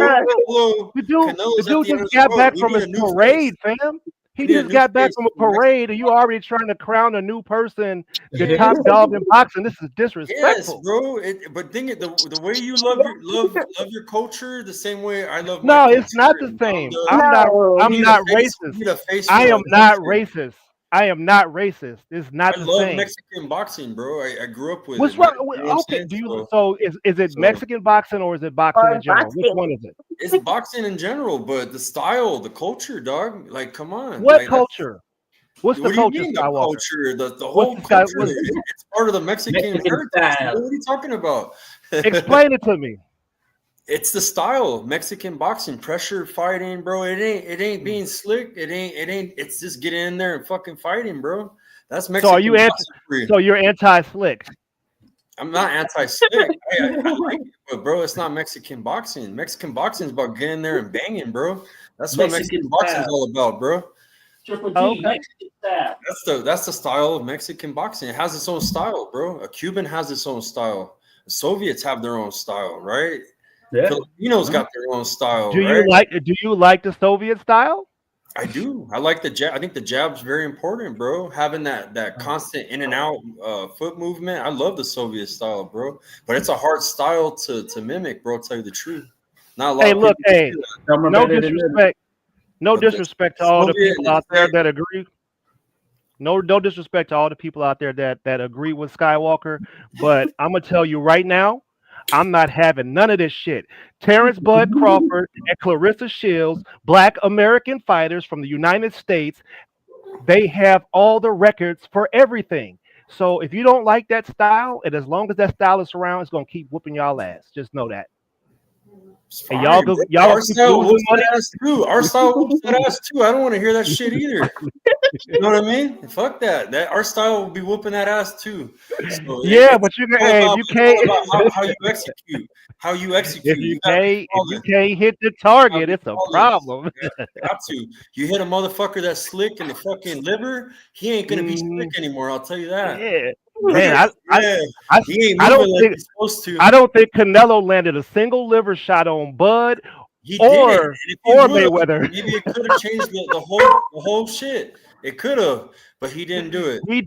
bro. The dude Canelo's at the end just of the got road. back We from need his a new parade, face. fam. He We need a just new got back face from a for parade, and you already trying to crown a new person the Yeah. top dog in boxing. This is Yes, disrespectful. bro. But think it the way you love your culture, the same way I love my No, culture. it's not the and same. the- I'm we not need a face- racist. we need a face I for am that not culture. racist. I am not racist. It's not I the love same. Mexican boxing, bro. I grew up with What's it. wrong? You know what I'm Okay, saying? do you? So, Is it so- Mexican boxing or is it boxing Or in general? Which boxing. one is it? it's boxing in general, but the style, the culture, dog. Like, come on. What Like, culture? What's the what do you culture, mean the Skywalker? culture? The What's whole the sky- culture. what's- It's part of the Mexican heritage. style. What are you talking about? Explain it to me. It's the style, Mexican boxing, pressure fighting, bro. It ain't being slick. It ain't. It's just getting in there and fucking fighting, bro. That's Mexican So are you boxing for you. So you're anti-slick? I'm not anti-slick. I like it, but bro, it's not Mexican boxing. Mexican boxing is about getting there and banging, bro. That's what Mexican Mexican boxing is style. all about, bro. Triple G, Okay. Mexican style. That's the style of Mexican boxing. It has its own style, bro. A Cuban has its own style. The Soviets have their own style, right? Yeah. Filipinos got their own style, Do right? you like the Soviet style? I do. I like the jab. I think the jab's very important, bro. Having that constant in and out foot movement. I love the Soviet style, bro. But it's a hard style to mimic, bro. Tell you the truth. Not a lot Hey, of look, people hey, do that. Some are no better than others. disrespect. No But the disrespect to all the Soviet people and out there the- that agree. No disrespect to all the people out there that agree with Skywalker, but I'm gonna tell you right now, I'm not having none of this shit. Terrence Bud Crawford and Clarissa Shields, Black American fighters from the United States, they have all the records for everything. So if you don't like that style, and as long as that style is around, it's gonna keep whooping y'all ass. Just know that. It's And fine, bro. y'all Our keep style losing whoops money. that ass too. Our style whoops that ass too. I don't want to hear that shit either. You know what I mean? Fuck that. Our style will be whooping that ass too. So Yeah, but you can, hey, if you can't, it's all about how you execute. How you execute. if you gotta be can't, if you flawless. can't hit the target, it's a Flawless. problem. You got to. You hit a motherfucker that's slick in the fucking liver, he ain't gonna be slick anymore. I'll tell you that. Yeah, man, Yeah. He ain't I don't moving like think he's supposed to. I don't think Canelo landed a single liver shot on Bud He or did. And if he or would've, Mayweather. maybe it could have changed the whole shit. It could have, but he didn't do it. He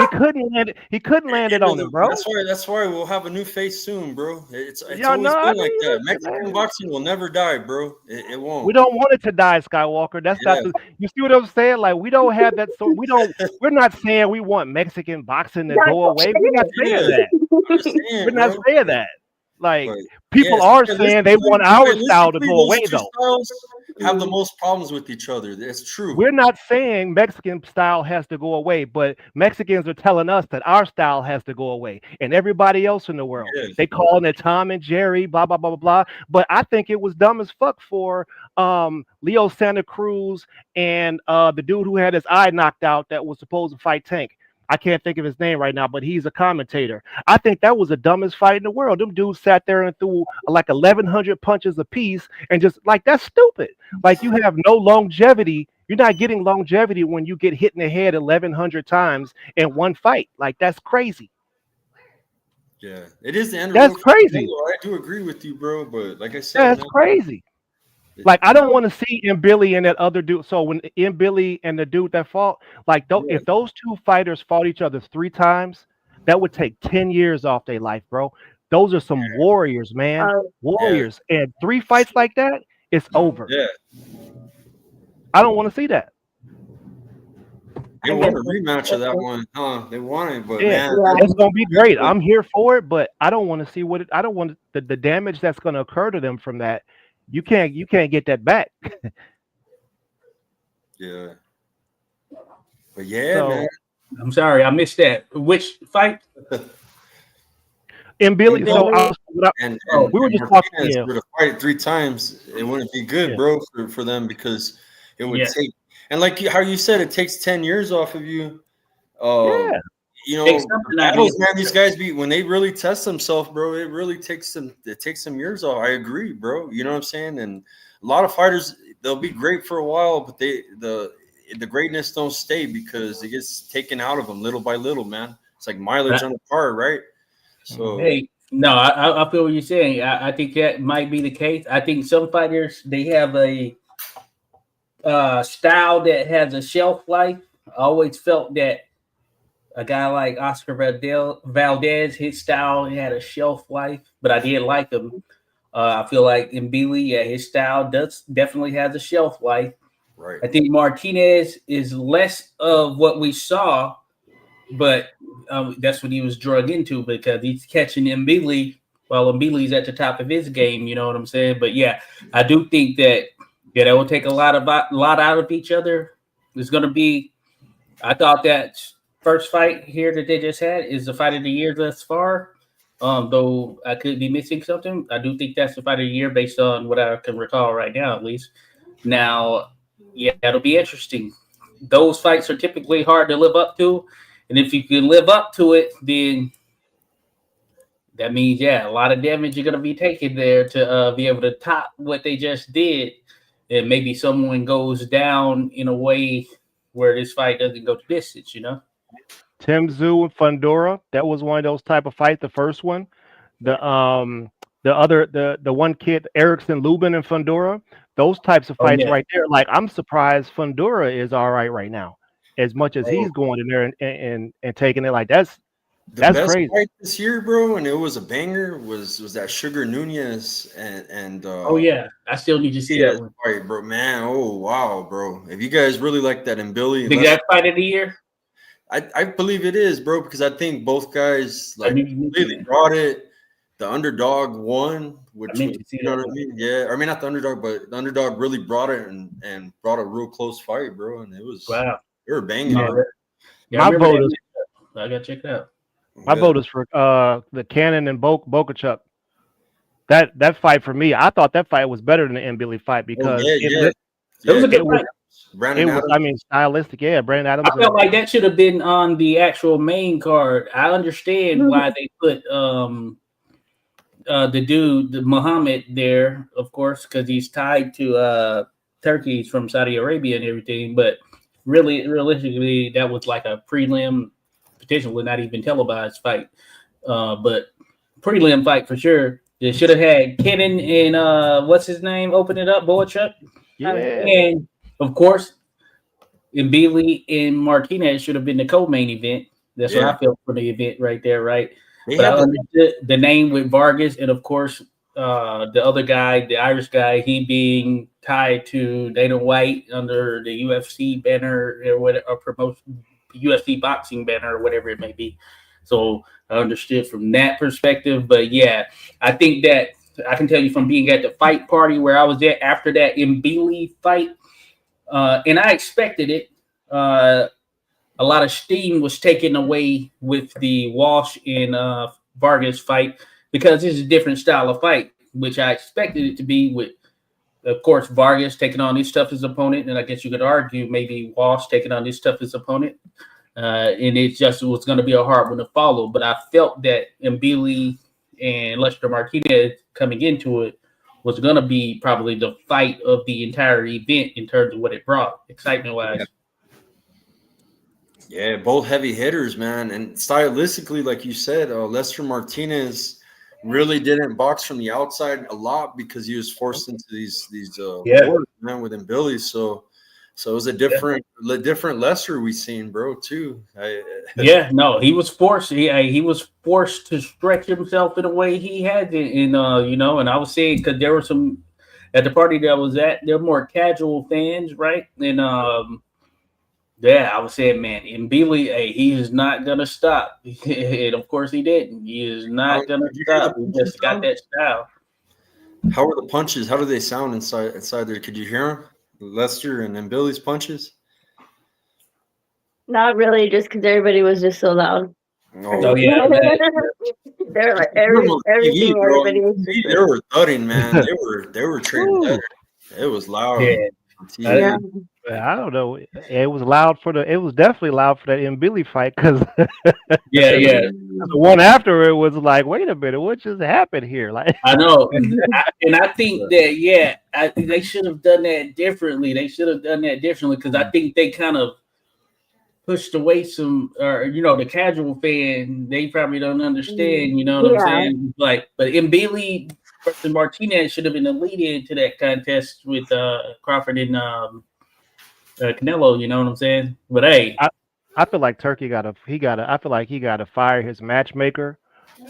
couldn't land it. He couldn't land it on him, bro. That's why we'll have a new face soon, bro. It's Yeah, always no, I been like mean, that. Mexican boxing will never die, bro. It won't. We don't want it to die, Skywalker. That's not the. You see what I'm saying? Like we don't have that. So we don't. We're not saying we want Mexican boxing to go away. We're not saying that. I'm just saying, We're not bro. saying that. Like But, people yeah, are saying they want our style to statistically, go those away, two though. styles have the most problems with each other. That's true. We're not saying Mexican style has to go away, but Mexicans are telling us that our style has to go away, and everybody else in the world they calling it Tom and Jerry, blah blah blah blah blah. But I think it was dumb as fuck for Leo Santa Cruz and the dude who had his eye knocked out that was supposed to fight Tank. I can't think of his name right now, but he's a commentator. I think that was the dumbest fight in the world. Them dudes sat there and threw like 1,100 punches apiece, and just like that's stupid. Like you have no longevity. You're not getting longevity when you get hit in the head 1,100 times in one fight. Like that's crazy. Yeah, it is the end. That's crazy. I do agree with you, bro. But like I said, That's man, crazy. Like I don't want to see Billy and that other dude. So when Billy and the dude that fought, like if those two fighters fought each other 3 times, that would take 10 years off their life, bro. Those are some warriors, man. Warriors. And 3 fights like that, it's over. Yeah. I don't want to see that. They want a rematch of that one, huh? They want it, but man, it's gonna be great. I'm here for it, but I don't want to see I don't want the damage that's gonna occur to them from that. You can't get that back. Yeah. But yeah, man. I'm sorry, I missed that. Which fight? And Billy, we were just talking. Were to fight 3 times, it wouldn't be good, bro, for them because it would take. And like how you said, it takes 10 years off of you. You know, battles, man, these guys when they really test themselves, bro, it really takes some years off. I agree, bro. You know what I'm saying? And a lot of fighters, they'll be great for a while, but the greatness don't stay because it gets taken out of them little by little, man. It's like mileage on the car, right? So hey, no, I feel what you're saying. I think that might be the case. I think some fighters, they have a style that has a shelf life. I always felt that a guy like Oscar Valdez, his style had a shelf life, but I did like him. I feel like Mbili, his style definitely has a shelf life. Right. I think Martinez is less of what we saw, but that's what he was drug into because he's catching Mbili while Mbili's at the top of his game. You know what I'm saying? But yeah, I do think that will take a lot out of each other. It's going to be. I thought that first fight here that they just had is the fight of the year thus far. Though I could be missing something, I do think that's the fight of the year based on what I can recall right now, at least. Now, yeah, it'll be interesting. Those fights are typically hard to live up to, and if you can live up to it, then that means a lot of damage you're going to be taking there to be able to top what they just did, and maybe someone goes down in a way where this fight doesn't go to distance, you know. Tim Tszyu and Fundora, that was one of those type of fights. The first one, the one kid, Erickson Lubin and Fundora, those types of fights right there. Like I'm surprised Fundora is all right now, as much as he's going in there and taking it. Like that's best crazy. Fight this year, bro, and it was a banger. Was that Sugar Nunez and I still need to see that one fight, bro. Man, oh wow, bro. If you guys really like that and Billy, think that fight of the year. I believe it is, bro, because I think both guys really brought it. The underdog won, which was, you know what I mean? Yeah, I mean not the underdog, but the underdog really brought it and brought a real close fight, bro. And it was they were banging. My vote is I gotta check it out. My vote is for the Cannon and Bokachuk. That fight for me, I thought that fight was better than the Mbili fight because it was a good fight. Stylistic, Brandon Adams. I felt like that should have been on the actual main card. I understand why they put the dude, the Muhammad there, of course, because he's tied to Turkey. He's from Saudi Arabia and everything. But realistically, that was like a prelim, potentially not even televised fight. But prelim fight for sure. They should have had Kenan and what's his name open it up, Boychuk. Yeah. And of course, Mbili and Martinez should have been the co-main event. That's what I felt for the event right there, right? But I understood the name with Vargas, and of course, the other guy, the Irish guy, he being tied to Dana White under the UFC banner or whatever, or promotion UFC boxing banner or whatever it may be. So I understood from that perspective. But yeah, I think that I can tell you from being at the fight party where I was at after that Mbili fight, and I expected it. A lot of steam was taken away with the Walsh and Vargas fight because this is a different style of fight, which I expected it to be with, of course, Vargas taking on his toughest opponent. And I guess you could argue maybe Walsh taking on his toughest opponent. And it just was going to be a hard one to follow. But I felt that Mbili and Lester Martinez coming into it was going to be probably the fight of the entire event in terms of what it brought, excitement-wise. Yeah, both heavy hitters, man. And stylistically, like you said, Lester Martinez really didn't box from the outside a lot because he was forced into these Yeah. wars, man, within Billy. So it was a different Lesser we seen, bro, too. Yeah, no, he was forced. He was forced to stretch himself in a way he had to, you know. And I was saying because there were some at the party that I was at, they're more casual fans, right? And yeah, I was saying, man, and Billy, hey, he is not gonna stop. And of course, he didn't. He is not gonna Did you hear the stop. He punches, just got Tom? that style. How were the punches? How do they sound inside there? Could you hear them? Lester and then Billy's punches? Not really, just because everybody was just so loud. Oh yeah, They're like On TV, everything. bro. Everybody was just They like, were thudding, man. They were trading Woo. better. It was loud. yeah. On TV. yeah. I don't know. It was loud for the. It was definitely loud for that M Billy fight because Yeah, yeah. the one after it was like, wait a minute, what just happened here? Like, I know, and I think that they should have done that differently. They should have done that differently because I think they kind of pushed away some, or you know, the casual fan. They probably don't understand. You know what I'm Yeah. saying? Like, but Mbili versus Martinez should have been the lead into that contest with Crawford and Canelo. You know what I'm saying? But hey, I feel like Turkey I feel like he got to fire his matchmaker.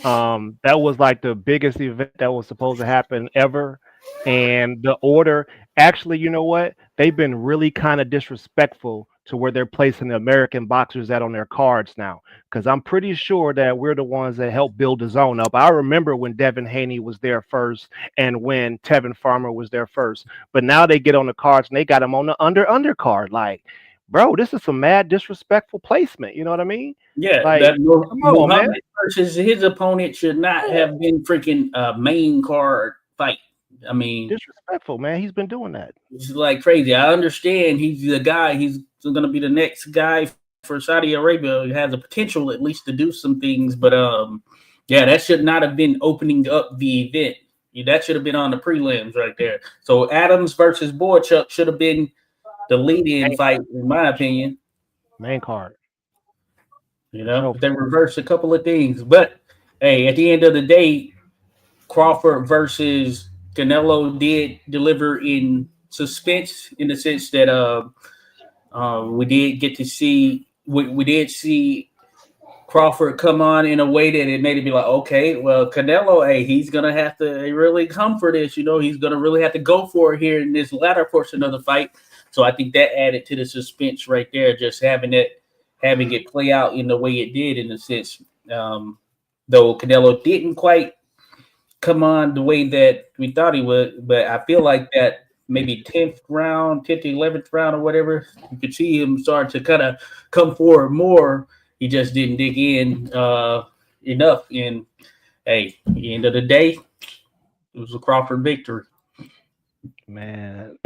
That was like the biggest event that was supposed to happen ever. And the order, actually, you know what? They've been really kind of disrespectful to where they're placing the American boxers at on their cards now. Because I'm pretty sure that we're the ones that helped build the zone up. I remember when Devin Haney was there first and when Tevin Farmer was there first. But now they get on the cards and they got them on the undercard. Like, bro, this is some mad disrespectful placement. You know what I mean? yeah, Like, that come on, man. Muhammad versus his opponent should not have been freaking main card fight. I mean, Disrespectful, man. He's been doing that. it's like crazy. I understand he's the guy. He's going to be the next guy for Saudi Arabia. He has a potential at least to do some things, but yeah, that should not have been opening up the event. That should have been on the prelims right there. So Adams versus Boychuk should have been the lead-in fight, in my opinion. Main card. You know, they reversed a couple of things, but hey, at the end of the day, Crawford versus Canelo did deliver in suspense in the sense that we did get to see we did see Crawford come on in a way that it made it be like, okay, well, Canelo, hey, he's gonna have to really come for this. You know, he's gonna really have to go for it here in this latter portion of the fight. So I think that added to the suspense right there, just having it play out in the way it did, in a sense. Though Canelo didn't quite come on the way that we thought he would, but I feel like that maybe 10th round, 10th, 11th round or whatever, you could see him start to kind of come forward more. He just didn't dig in enough. And hey, at the end of the day, it was a Crawford victory. Man.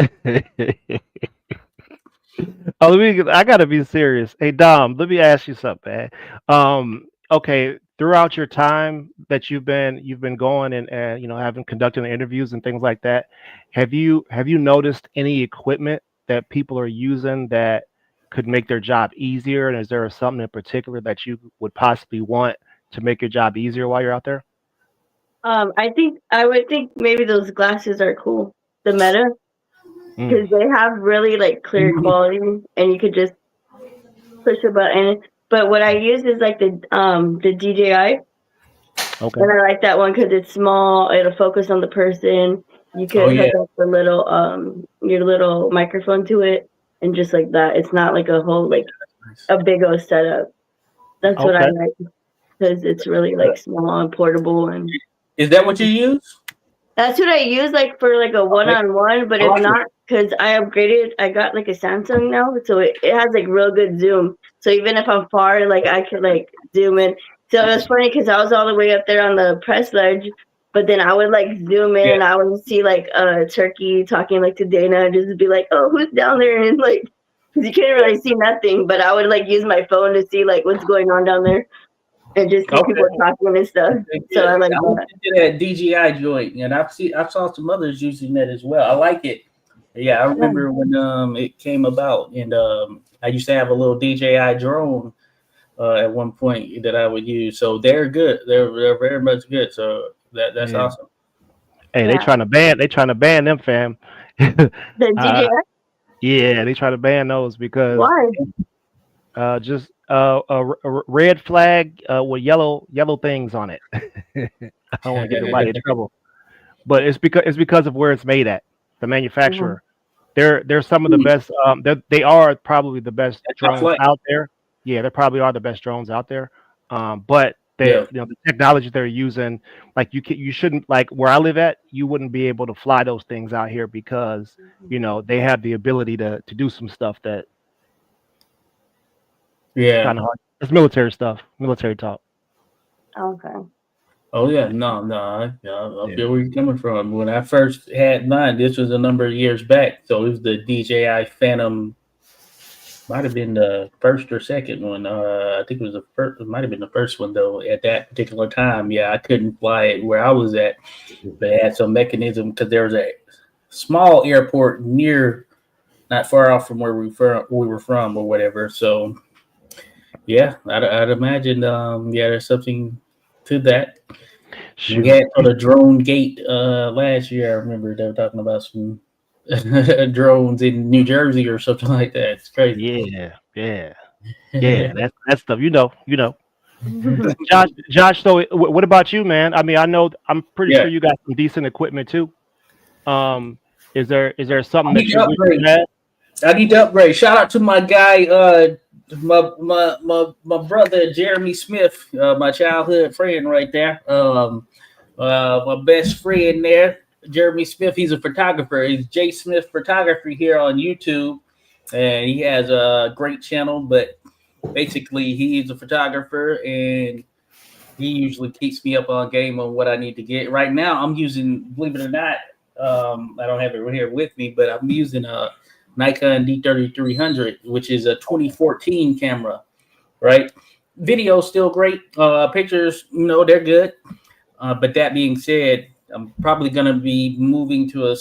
I gotta be serious. Hey Dom, let me ask you something, man. Okay, throughout your time that you've been going and you know, having conducting interviews and things like that, have you noticed any equipment that people are using that could make their job easier? And is there something in particular that you would possibly want to make your job easier while you're out there? I would think maybe those glasses are cool. The Meta, because they have really like clear quality, and you could just push a button. But what I use is like the DJI. Okay. And I like that one because it's small. It'll focus on the person. You can hook up the little your little microphone to it, and just like that, it's not like a whole like a big old setup. That's what I like because it's really like small and portable. And is that what you use? That's what I use like for like a one-on-one. But if not, because I upgraded, I got like a Samsung now, so it has like real good zoom. So even if I'm far, like I could like zoom in. So it was funny because I was all the way up there on the press ledge, but then I would like zoom in and I would see like Turkey talking like to Dana and just be like, oh, who's down there? And like, because you can't really see nothing, but I would like use my phone to see like what's going on down there and just see people talking and stuff. So I like that DJI joint, and I saw some others using that as well. I like it. Yeah, I remember when it came about, and I used to have a little DJI drone at one point that I would use. So they're good. They're very much good. So That's Yeah. awesome. Hey, Yeah. they trying to ban them, fam. The DJI. Yeah, they try to ban those because Why? just a red flag with yellow things on it. I don't want to get nobody in trouble, but it's because of where it's made at, the manufacturer. They're some of the best. They are probably the best That's how drones flight. out there. Yeah, they probably are the best drones out there. But Yeah. the technology they're using, like you shouldn't, like where I live at, you wouldn't be able to fly those things out here because they have the ability to do some stuff that Yeah. kind of hard. It's military stuff, military talk. Okay. Oh yeah, no, I Yeah. feel where you're coming from. When I first had mine, this was a number of years back, so it was the DJI Phantom. Might have been the first or second one. I think it was the first. It might have been the first one though. At that particular time, yeah, I couldn't fly it where I was at. They had some mechanism because there was a small airport near, not far off from where we were from or whatever. So yeah, I'd imagine. Yeah, there's something to that. We had for the drone gate last year. I remember they were talking about some drones in New Jersey or something like that. It's crazy. Yeah. That's stuff. Josh. So what about you, man? I mean, I'm pretty Yeah. sure you got some decent equipment too. Is there something I that need you to wish upgrade. you had? I need to upgrade. Shout out to my guy, my brother Jeremy Smith, my childhood friend right there. My best friend there, Jeremy Smith. He's a photographer. He's J Smith Photography here on YouTube, and he has a great channel. But basically, he's a photographer, and he usually keeps me up on game on what I need to get. Right now, I'm using, believe it or not, I don't have it right here with me, but I'm using a Nikon D3300, which is a 2014 camera, right? Video still great. Pictures, they're good. But that being said, I'm probably going to be moving to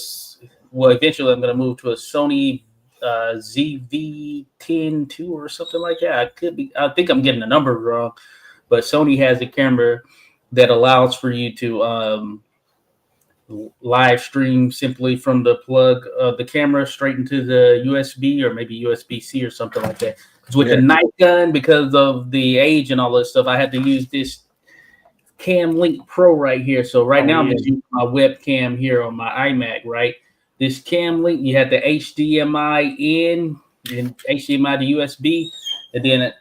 eventually I'm going to move to a Sony ZV-10 II or something like that. I think I'm getting the number wrong, but Sony has a camera that allows for you to live stream simply from the plug of the camera straight into the USB or maybe USB-C or something like that. Because with the Nikon, because of the age and all that stuff, I had to use this Cam Link Pro right here. So now I'm just using my webcam here on my iMac, right? This Cam Link, you have the HDMI in and HDMI to USB, and then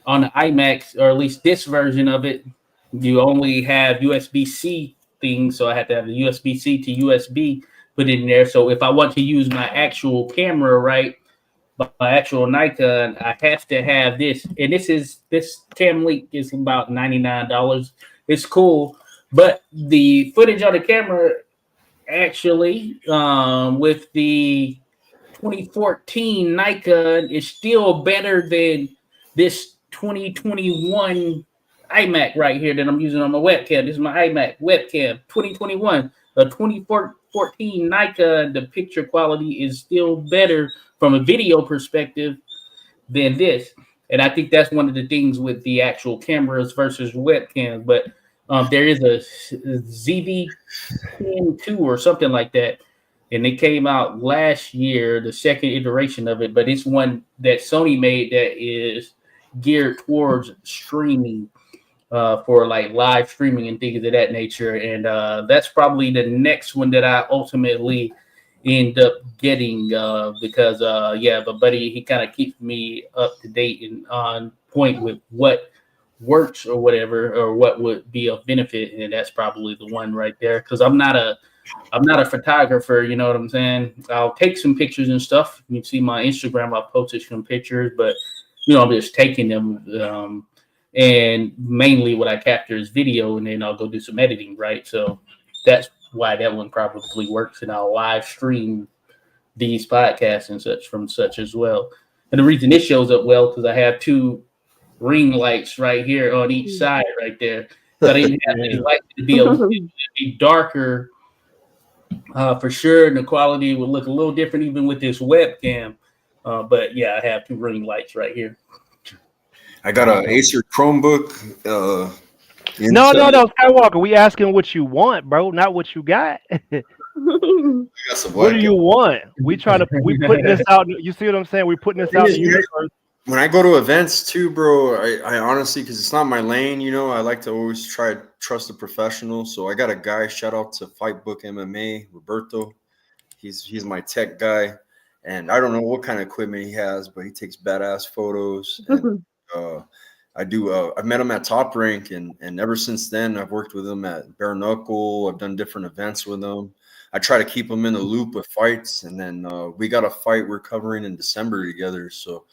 on the iMac, or at least this version of it, you only have USB-C thing, so I have to have the USB-C to USB put in there. So if I want to use my actual camera, right, my actual Nikon, I have to have this. And this Cam Link is about $99. It's cool, but the footage on the camera actually with the 2014 Nikon is still better than this 2021 iMac right here that I'm using on my webcam. This is my iMac webcam, 2021. A 2014 Nikon, the picture quality is still better from a video perspective than this. And I think that's one of the things with the actual cameras versus webcams. But there is a ZV-10 II or something like that. And it came out last year, the second iteration of it. But it's one that Sony made that is geared towards streaming. For like live streaming and things of that nature. And that's probably the next one that I ultimately end up getting because my buddy, he kind of keeps me up to date and on point with what works or whatever, or what would be of benefit. And that's probably the one right there. Cause I'm not a photographer, you know what I'm saying? I'll take some pictures and stuff. You can see my Instagram, I'll posted some pictures, but I'm just taking them. And mainly what I capture is video, and then I'll go do some editing, right? So that's why that one probably works, and I'll live stream these podcasts and such from such as well. And the reason this shows up well, because I have two ring lights right here on each side right there. So I didn't have these lights to be darker for sure, and the quality would look a little different even with this webcam. But yeah, I have two ring lights right here. I got an Acer Chromebook No, Skywalker. We asking what you want, bro, not what you got. What do you want? We putting this out. You see what I'm saying? We putting this out in the universe. When I go to events too, bro, I honestly, because it's not my lane, I like to always try to trust a professional. So I got a guy, shout out to Fight Book MMA, Roberto. He's my tech guy. And I don't know what kind of equipment he has, but he takes badass photos. And I met him at Top Rank, and ever since then, I've worked with him at Bare Knuckle. I've done different events with him. I try to keep him in the loop with fights. And then we got a fight we're covering in December together. So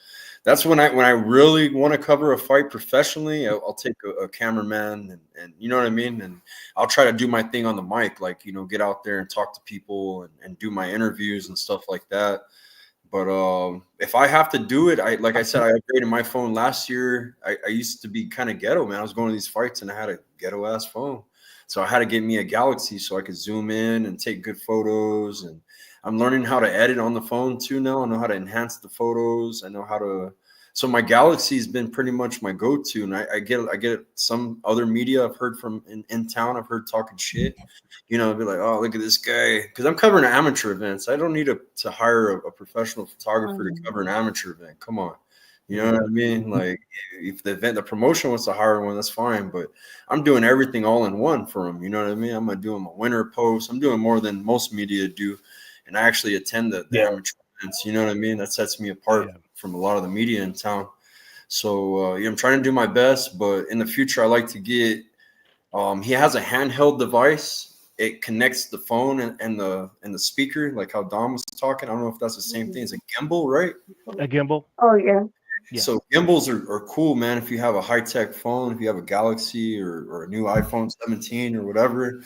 that's when I really want to cover a fight professionally. I'll take a cameraman and you know what I mean? And I'll try to do my thing on the mic, like, get out there and talk to people and do my interviews and stuff like that. But if I have to do it, like I said, I upgraded my phone last year. I used to be kind of ghetto, man. I was going to these fights and I had a ghetto ass phone. So I had to get me a Galaxy so I could zoom in and take good photos. And I'm learning how to edit on the phone too now. I know how to enhance the photos. I know how to. So my Galaxy has been pretty much my go-to, and I get some other media I've heard from in town. I've heard talking shit, be like, oh, look at this guy, because I'm covering amateur events. I don't need to hire a professional photographer to cover an amateur event. Come on, you know what I mean? Like, if the promotion wants to hire one, that's fine, but I'm doing everything all in one for them. You know what I mean? I'm doing my winter posts. I'm doing more than most media do, and I actually attend the amateur events. You know what I mean? That sets me apart from a lot of the media in town. So I'm trying to do my best, but in the future I like to get he has a handheld device. It connects the phone and the speaker, like how Dom was talking. I don't know if that's the same thing as a gimbal, right? A gimbal. Oh yeah. So gimbals are cool, man. If you have a high-tech phone, if you have a Galaxy or a new iPhone 17 or whatever,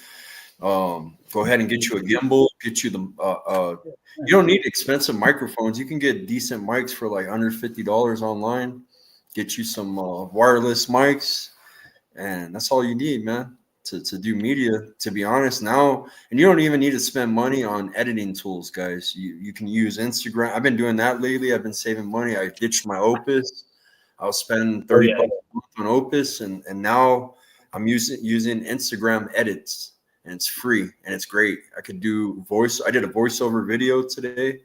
go ahead and get you a gimbal, get you the you don't need expensive microphones. You can get decent mics for like under $50 online. Get you some wireless mics, and that's all you need, man, to do media, to be honest now. And you don't even need to spend money on editing tools, guys. You can use Instagram. I've been doing that lately. I've been saving money. I ditched my Opus. I was spending $30 a month on Opus, and now I'm using Instagram edits. And it's free and it's great. I could do I did a voiceover video today.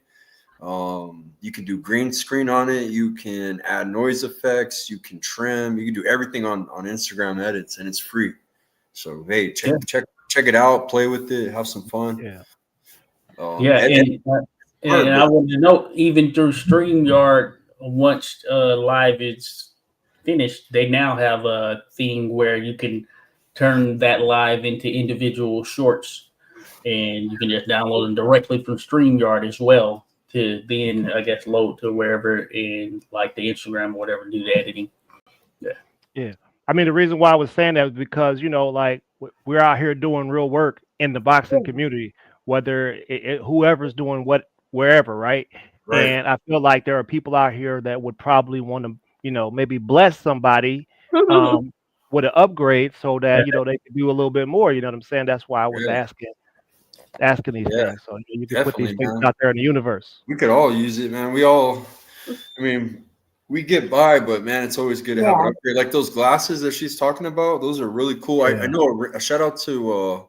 You can do green screen on it. You can add noise effects. You can trim. You can do everything on Instagram edits, and it's free. So hey, check it out. Play with it. Have some fun. Yeah. And I wanted to know, even through StreamYard, once live is finished, they now have a thing where you can turn that live into individual shorts, and you can just download them directly from StreamYard as well to then, I guess, load to wherever in like the Instagram or whatever, do the editing. Yeah. I mean, the reason why I was saying that is because, like we're out here doing real work in the boxing community, whether whoever's doing wherever, right? And I feel like there are people out here that would probably want to, maybe bless somebody with an upgrade so that they could do a little bit more. You know what I'm saying? That's why I was asking these things, so you can put these things out there in the universe. We could all use it, man. We get by, but man, it's always good to have an upgrade. Like those glasses that she's talking about, those are really cool. I know a shout out to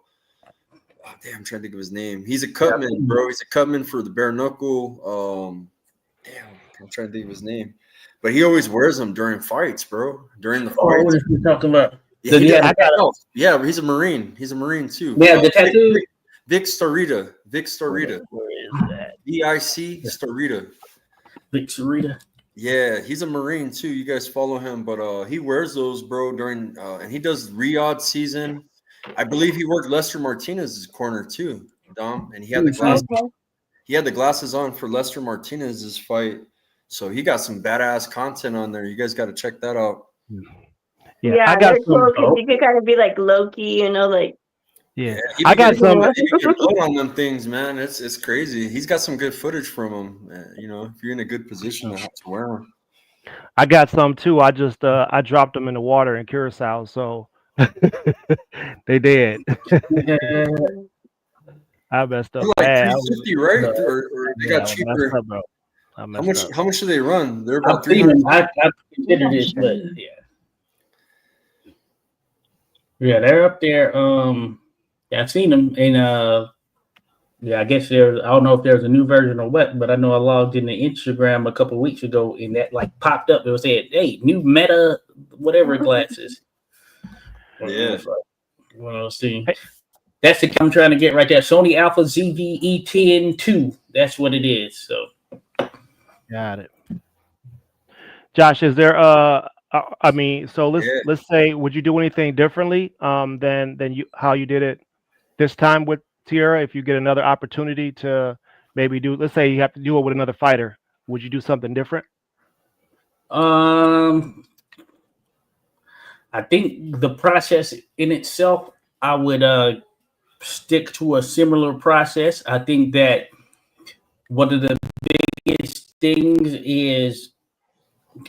I'm trying to think of his name. He's a cutman, bro. He's a cutman for the Bare Knuckle. I'm trying to think of his name. But he always wears them during fights, bro. During the fights. What are you talking about? Yeah, he's a Marine. He's a Marine too. Yeah, the tattoo. Vic Starita. Vic Starita. Where is that? VIC Starita. Vic Starita. Yeah, he's a Marine too. You guys follow him, but he wears those, bro, during and he does Riyadh season. I believe he worked Lester Martinez's corner too, Dom, and he had the glasses. He had the glasses on for Lester Martinez's fight. So he got some badass content on there. You guys got to check that out. Yeah, I got cool because you could kind of be like Loki, like. Yeah, I got some. You can blood on them things, man. It's crazy. He's got some good footage from him. If you're in a good position to wear them. I got some too. I just I dropped them in the water in Curacao, so they did. I messed up. Like $350, right? Or they got cheaper. How much do they run? They're about $300. I considered this, but Yeah, they're up there. Yeah, I've seen them, and yeah, I guess there's. I don't know if there's a new version or what, but I know I logged into Instagram a couple of weeks ago, and that like popped up. It was said, "Hey, new Meta, whatever glasses." Yeah. Well, see, Hey, that's the I'm trying to get right there. Sony Alpha ZV-E10 2. That's what it is. So got it. Josh, is there I mean, so Yeah. let's say, would you do anything differently than you how you did it this time with Tiara? If you get another opportunity to maybe do, let's say you have to do it with another fighter, would you do something different? um, I think the process in itself, I would stick to a similar process. I think that one of the biggest things is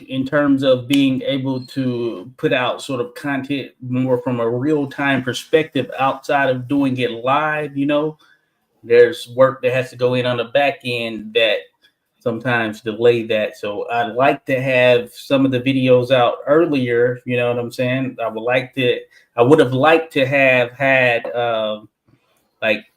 in terms of being able to put out sort of content more from a real time perspective outside of doing it live. There's work that has to go in on the back end that sometimes delay that. So I'd like to have some of the videos out earlier. You know what I'm saying? I would have liked to have had, like,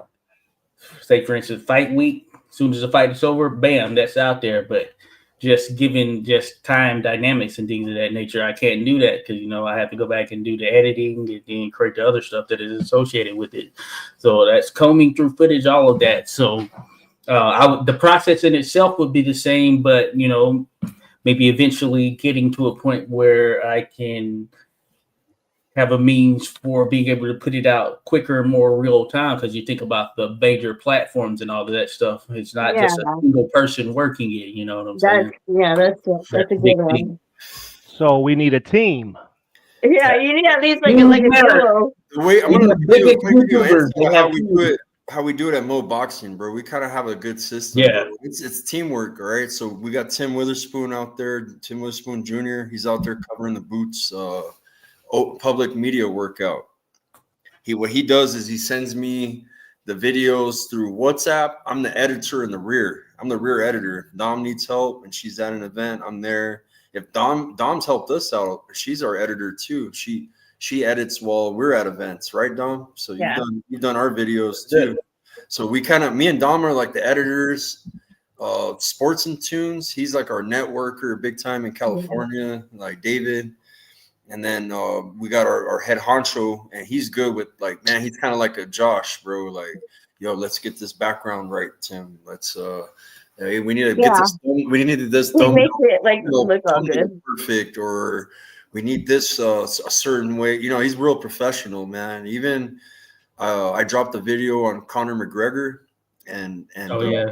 say for instance, fight week. As soon as the fight is over, bam, that's out there. But just given just time dynamics and things of that nature, I can't do that because I have to go back and do the editing and then create the other stuff that is associated with it. So that's combing through footage, all of that. So the process in itself would be the same, but maybe eventually getting to a point where I can have a means for being able to put it out quicker and more real time. Because you think about the major platforms and all of that stuff, it's not Yeah, just a single person working it. You know what I'm that's saying? that's a good Big thing. one. So we need a team. Yeah, you need at least like Team a matter. duo. Wait, I'm Even gonna the give you a biggest quick video YouTubers, insight they of have how we do teams. it. How we do it at Mo Boxing, bro. We kind of have a good system, Yeah. bro. It's teamwork, all right. So we got Tim Witherspoon out there, Tim Witherspoon Jr. He's out there covering the Boots public media workout. What he does is he sends me the videos through WhatsApp. I'm the editor in the rear. I'm the rear editor. If Dom needs help and she's at an event, I'm there. If Dom's helped us out, she's our editor too. She edits while we're at events, right, Dom? So Yeah. you've done our videos too. So me and Dom are like the editors. Sports and Tunes, he's like our networker, big time in California, like David. And then we got our head honcho, and he's good with like, man, he's kind of like a Josh, bro. Like, yo, let's get this background right, Tim. Let's hey, we need to get this. We need this. He makes it like look all good. Perfect, or we need this a certain way. He's real professional, man. Even I dropped a video on Conor McGregor, and Oh yeah.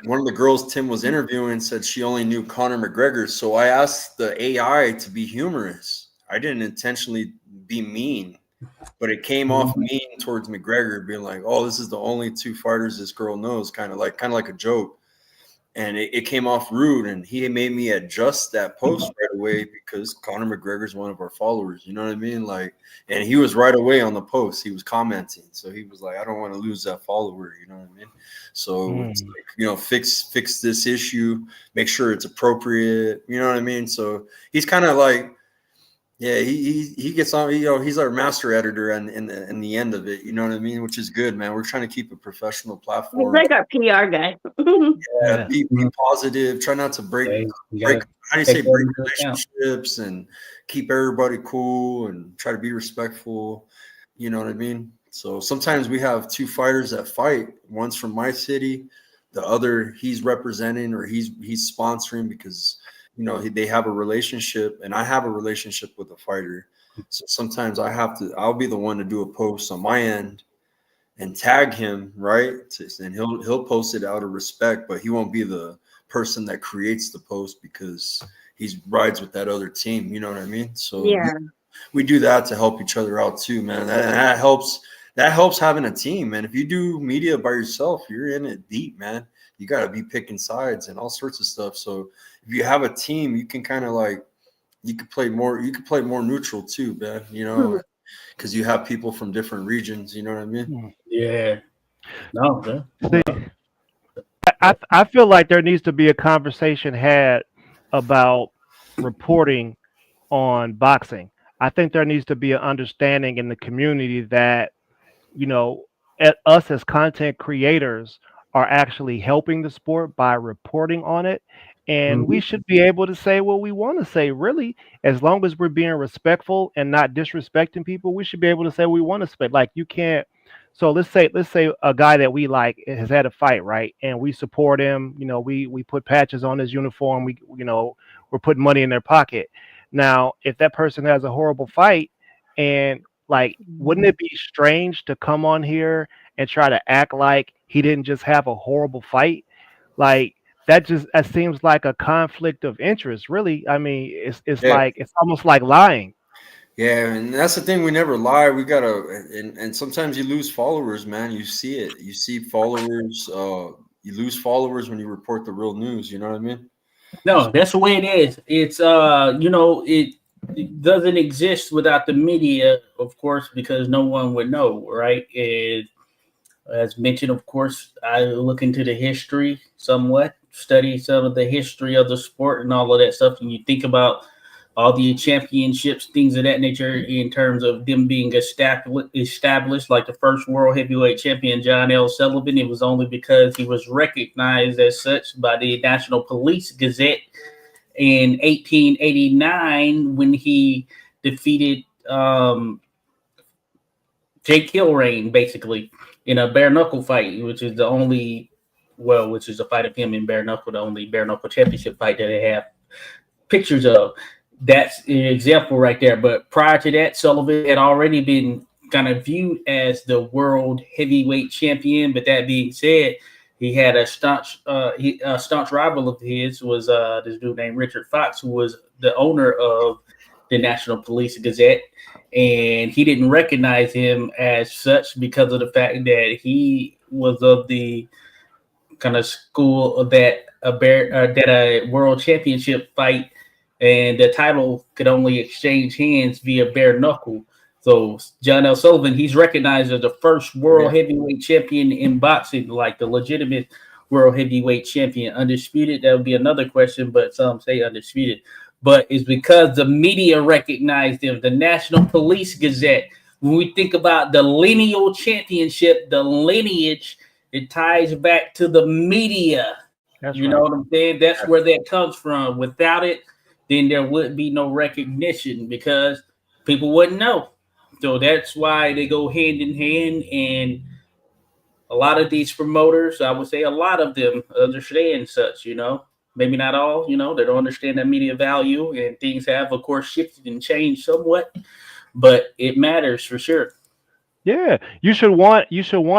one of the girls Tim was interviewing said she only knew Conor McGregor. So I asked the AI to be humorous. I didn't intentionally be mean, but it came off mean towards McGregor, being like, "Oh, this is the only two fighters this girl knows," kind of like a joke. And it came off rude, and he made me adjust that post right away because Conor McGregor's one of our followers. You know what I mean? Like, and he was right away on the post. He was commenting, so he was like, "I don't want to lose that follower." You know what I mean? So it's like, fix this issue, make sure it's appropriate. You know what I mean? So he's kind of like, yeah, he gets on. He's our master editor, and in the end of it, you know what I mean, which is good, man. We're trying to keep a professional platform. He's like our PR guy. Be positive. Try not to break. How do you say break relationships and keep everybody cool and try to be respectful. You know what I mean? So sometimes we have two fighters that fight. One's from my city, the other he's representing or he's sponsoring because they have a relationship and I have a relationship with the fighter. So sometimes I'll be the one to do a post on my end and tag him, right? And he'll post it out of respect, but he won't be the person that creates the post because he rides with that other team. You know what I mean? So yeah, we do that to help each other out too, man. That helps. That helps having a team, man. If you do media by yourself, you're in it deep, man. You got to be picking sides and all sorts of stuff. So if you have a team, you can kind of like you could play more neutral too, man. Because you have people from different regions. You know what I mean? Yeah. No. See, I feel like there needs to be a conversation had about reporting on boxing. I think there needs to be an understanding in the community that, you know, us as content creators are actually helping the sport by reporting on it. And we Mhm. should be able to say what we want to say, really, as long as we're being respectful and not disrespecting people. We should be able to say what we want to say. Like you can't. So let's say a guy that we like has had a fight, right? And we support him. You know, we put patches on his uniform. We're putting money in their pocket. Now, if that person has a horrible fight, and like, wouldn't it be strange to come on here and try to act like he didn't just have a horrible fight? Like that seems like a conflict of interest, really. I mean, Yeah. it's almost like lying. Yeah, and that's the thing. We never lie. We gotta, and sometimes you lose followers, man. You see it. You see followers. You lose followers when you report the real news. You know what I mean? No, that's the way it is. It's it doesn't exist without the media, of course, because no one would know, right? As mentioned, of course, I look into the history somewhat, study some of the history of the sport and all of that stuff. And you think about all the championships, things of that nature, in terms of them being established, like the first world heavyweight champion, John L. Sullivan. It was only because he was recognized as such by the National Police Gazette in 1889 when he defeated Jake Kilrain, basically, in a bare knuckle fight, which is which is a fight of him in bare knuckle, the only bare knuckle championship fight that they have pictures of. That's an example right there. But prior to that, Sullivan had already been kind of viewed as the world heavyweight champion. But that being said, he had a staunch rival of his was this dude named Richard Fox, who was the owner of the National Police Gazette, and he didn't recognize him as such because of the fact that he was of the kind of school that a world championship fight and the title could only exchange hands via bare knuckle. So John L. Sullivan, he's recognized as the first world Yeah. heavyweight champion in boxing, like the legitimate world heavyweight champion. Undisputed, that would be another question, but some say undisputed. But it's because the media recognized him, the National Police Gazette. When we think about the lineal championship, the lineage, it ties back to the media. That's You know right. what I'm saying? That's where that comes from. Without it, then there would be no recognition because people wouldn't know. So that's why they go hand in hand. And a lot of these promoters, I would say a lot of them understand such. Maybe not all, they don't understand that media value and things have, of course, shifted and changed somewhat, but it matters for sure. Yeah, you should want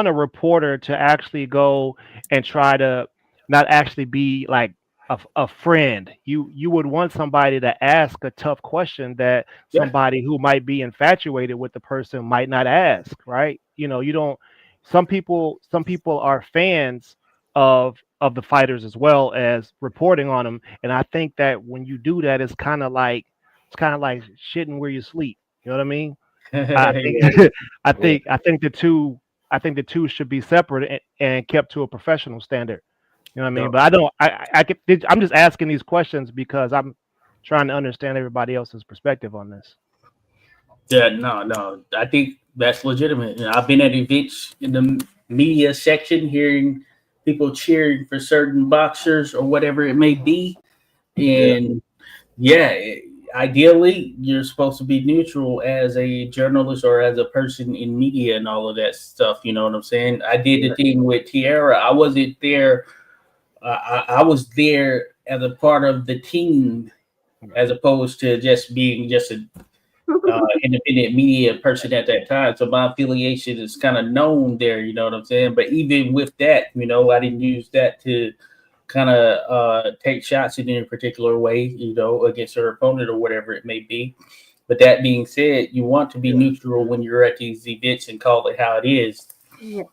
a reporter to actually go and try to not actually be like a friend. You would want somebody to ask a tough question that Yeah. somebody who might be infatuated with the person might not ask, right? You don't. Some people are fans of the fighters as well as reporting on them, and I think that when you do that, it's kind of like shitting where you sleep. You know what I mean? I think Yeah. Yeah. I think the two should be separate and kept to a professional standard. You know what I mean? No. But I don't. I'm just asking these questions because I'm trying to understand everybody else's perspective on this. Yeah, no, no. I think that's legitimate. I've been at events in the media section hearing people cheering for certain boxers or whatever it may be. Yeah. And yeah, ideally, you're supposed to be neutral as a journalist or as a person in media and all of that stuff. You know what I'm saying? I did the thing with Tiara. I wasn't there. I was there as a part of the team as opposed to just being just a independent media person at that time. So my affiliation is kind of known there, you know what I'm saying? But even with that, I didn't use that to kind of take shots in any particular way, against her opponent or whatever it may be. But that being said, you want to be Yeah. neutral when you're at these events and call it how it is. Yeah.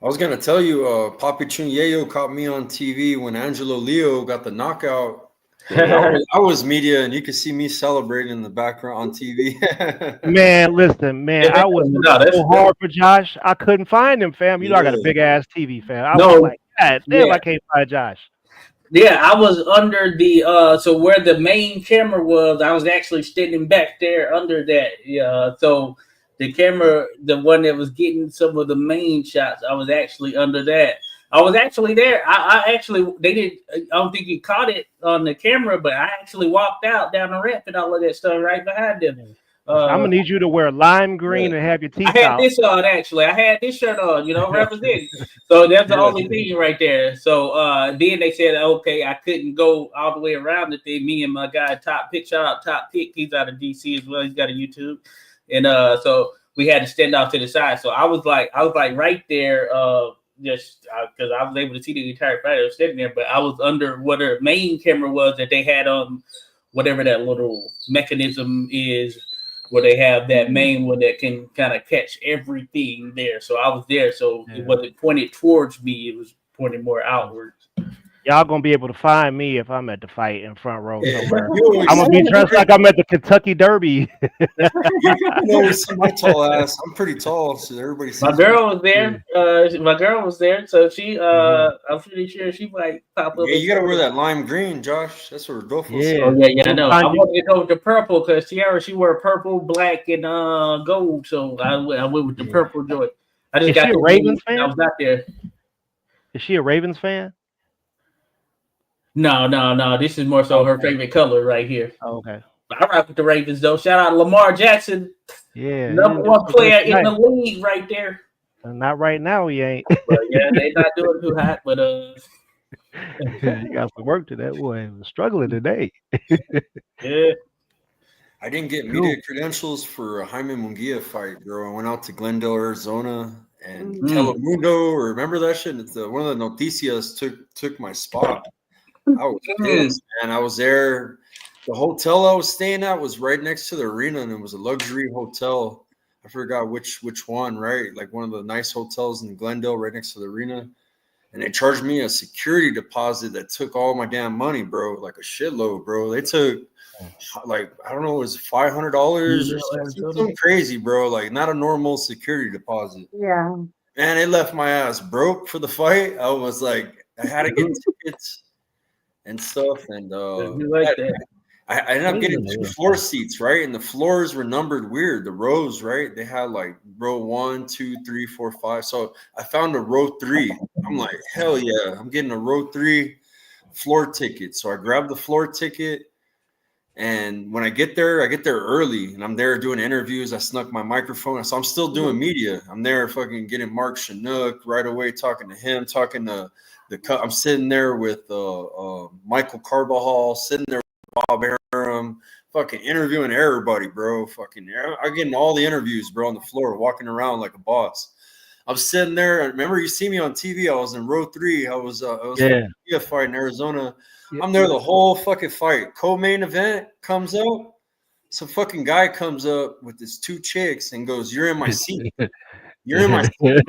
I was gonna tell you, Papi Chunyeyo caught me on TV when Angelo Leo got the knockout. I was media, and you could see me celebrating in the background on TV. Man, listen, man, I was No, looking so hard for Josh. I couldn't find him, fam. You know I got a Yeah. big ass TV, fam. I was no, like, God damn, yeah. I can't find Josh. Yeah, I was under the so where the main camera was, I was actually standing back there under that. Yeah, so the camera, the one that was getting some of the main shots, I was actually under that. I was actually there. I actually they didn't. I don't think you caught it on the camera, but I actually walked out down the ramp and all of that stuff right behind them. I'm gonna need you to wear lime green Yeah. and have your I teeth had out. this on actually. I had this shirt on, representing. So that's the only thing right there. So then they said, okay, I couldn't go all the way around the thing. Me and my guy Top Pick, shout out Top Pick, he's out of DC as well. He's got a YouTube. And so we had to stand off to the side. So I was like right there, just because I was able to see the entire fight. I was sitting there, but I was under what their main camera was that they had on whatever that little mechanism is where they have that main one that can kind of catch everything there. So I was there, so it wasn't pointed towards me; it was pointed more outwards. Y'all gonna be able to find me if I'm at the fight in front row somewhere. You I'm gonna be dressed like I'm at the Kentucky Derby. always see my tall ass. I'm pretty tall, so everybody sees My me. girl was there. My girl was there, so she. I'm pretty sure she might pop up. Yeah, you gotta wear that lime green, Josh. That's what Rodolfo said. Oh yeah, I know. I Find you- wanted to go with the purple because Tiara she wore purple, black, and gold. So I went with the purple joint. I just Is got she a the Ravens I fan? was out there. Is she a Ravens fan? No. This is more so her favorite color right here. Oh, okay. I rock with the Ravens though. Shout out to Lamar Jackson, Yeah. number yeah, one player in nice. the league right there. Not right now, he ain't. But yeah, they not doing too hot, but You got some work to that boy. Was struggling today. yeah. I didn't get media credentials for a Jaime Munguia fight, bro. I went out to Glendale, Arizona, and Telemundo. Remember that shit? One of the noticias took my spot. I was pissed, man. I was there. The hotel I was staying at was right next to the arena, and it was a luxury hotel. I forgot which one, right? Like one of the nice hotels in Glendale, right next to the arena. And they charged me a security deposit that took all my damn money, bro. Like a shitload, bro. They took like I don't know, it was $500 or something crazy, bro. Like not a normal security deposit. Yeah. And it left my ass broke for the fight. I was like, I had to get tickets and stuff, and You like that? I ended up getting 2 floor seats, right? And the floors were numbered weird. The rows, right? They had like row 1, 2, 3, 4, 5. So I found a row 3. I'm like, hell yeah, I'm getting a row 3 floor ticket. So I grabbed the floor ticket. And when I get there early, and I'm there doing interviews. I snuck my microphone, so I'm still doing media. I'm there, fucking getting Mark Chinook right away, talking to him, talking to I'm sitting there with Michael Carbajal, sitting there with Bob Arum, fucking interviewing everybody, bro. Fucking, I'm getting all the interviews, bro, on the floor, walking around like a boss. I'm sitting there. Remember, you see me on TV. I was in row 3. I was a fight in Arizona. I'm there the whole fucking fight. Co-main event comes up. Some fucking guy comes up with his 2 chicks and goes, "You're in my seat. You're in my seat."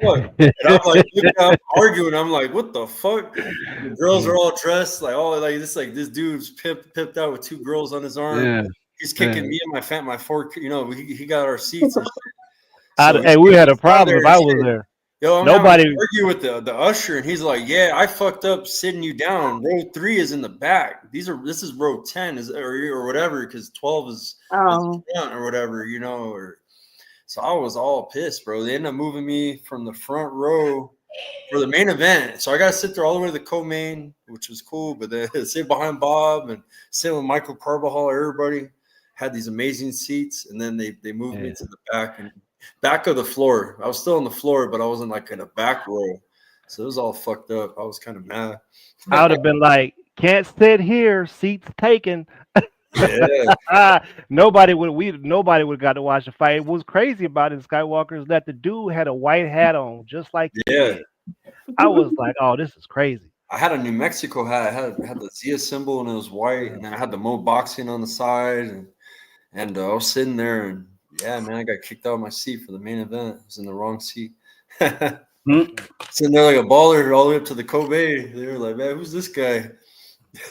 Fuck. And I'm like, I'm arguing. I'm like, what the fuck? The girls are all dressed this dude's pimped out with 2 girls on his arm. Yeah. He's kicking me and my 4. He got our seats. And shit. Hey, we had a problem if I was there. Yo, I'm Nobody argue with the usher, and he's like, "Yeah, I fucked up sitting you down. Row 3 is in the back. This is row 10 or whatever, because 12 is front or whatever, so I was all pissed, bro. They ended up moving me from the front row for the main event, so I got to sit there all the way to the co-main, which was cool. But then sit behind Bob and sit with Michael Carbajal. Everybody had these amazing seats, and then they moved me to the back of the floor. I was still on the floor, but I wasn't like in a back row. So it was all fucked up. I was kind of mad. I would have been like, can't sit here, seats taken. Yeah. Nobody would have got to watch the fight. What was crazy about it, Skywalker, is that the dude had a white hat on, just like you did. I was like, oh, this is crazy. I had a New Mexico hat. I had the Zia symbol, and it was white, and I had the Mo Boxing on the side, and I was sitting there, and yeah, man, I got kicked out of my seat for the main event. I was in the wrong seat. Sitting there like a baller all the way up to the Kobe. They were like, man, who's this guy?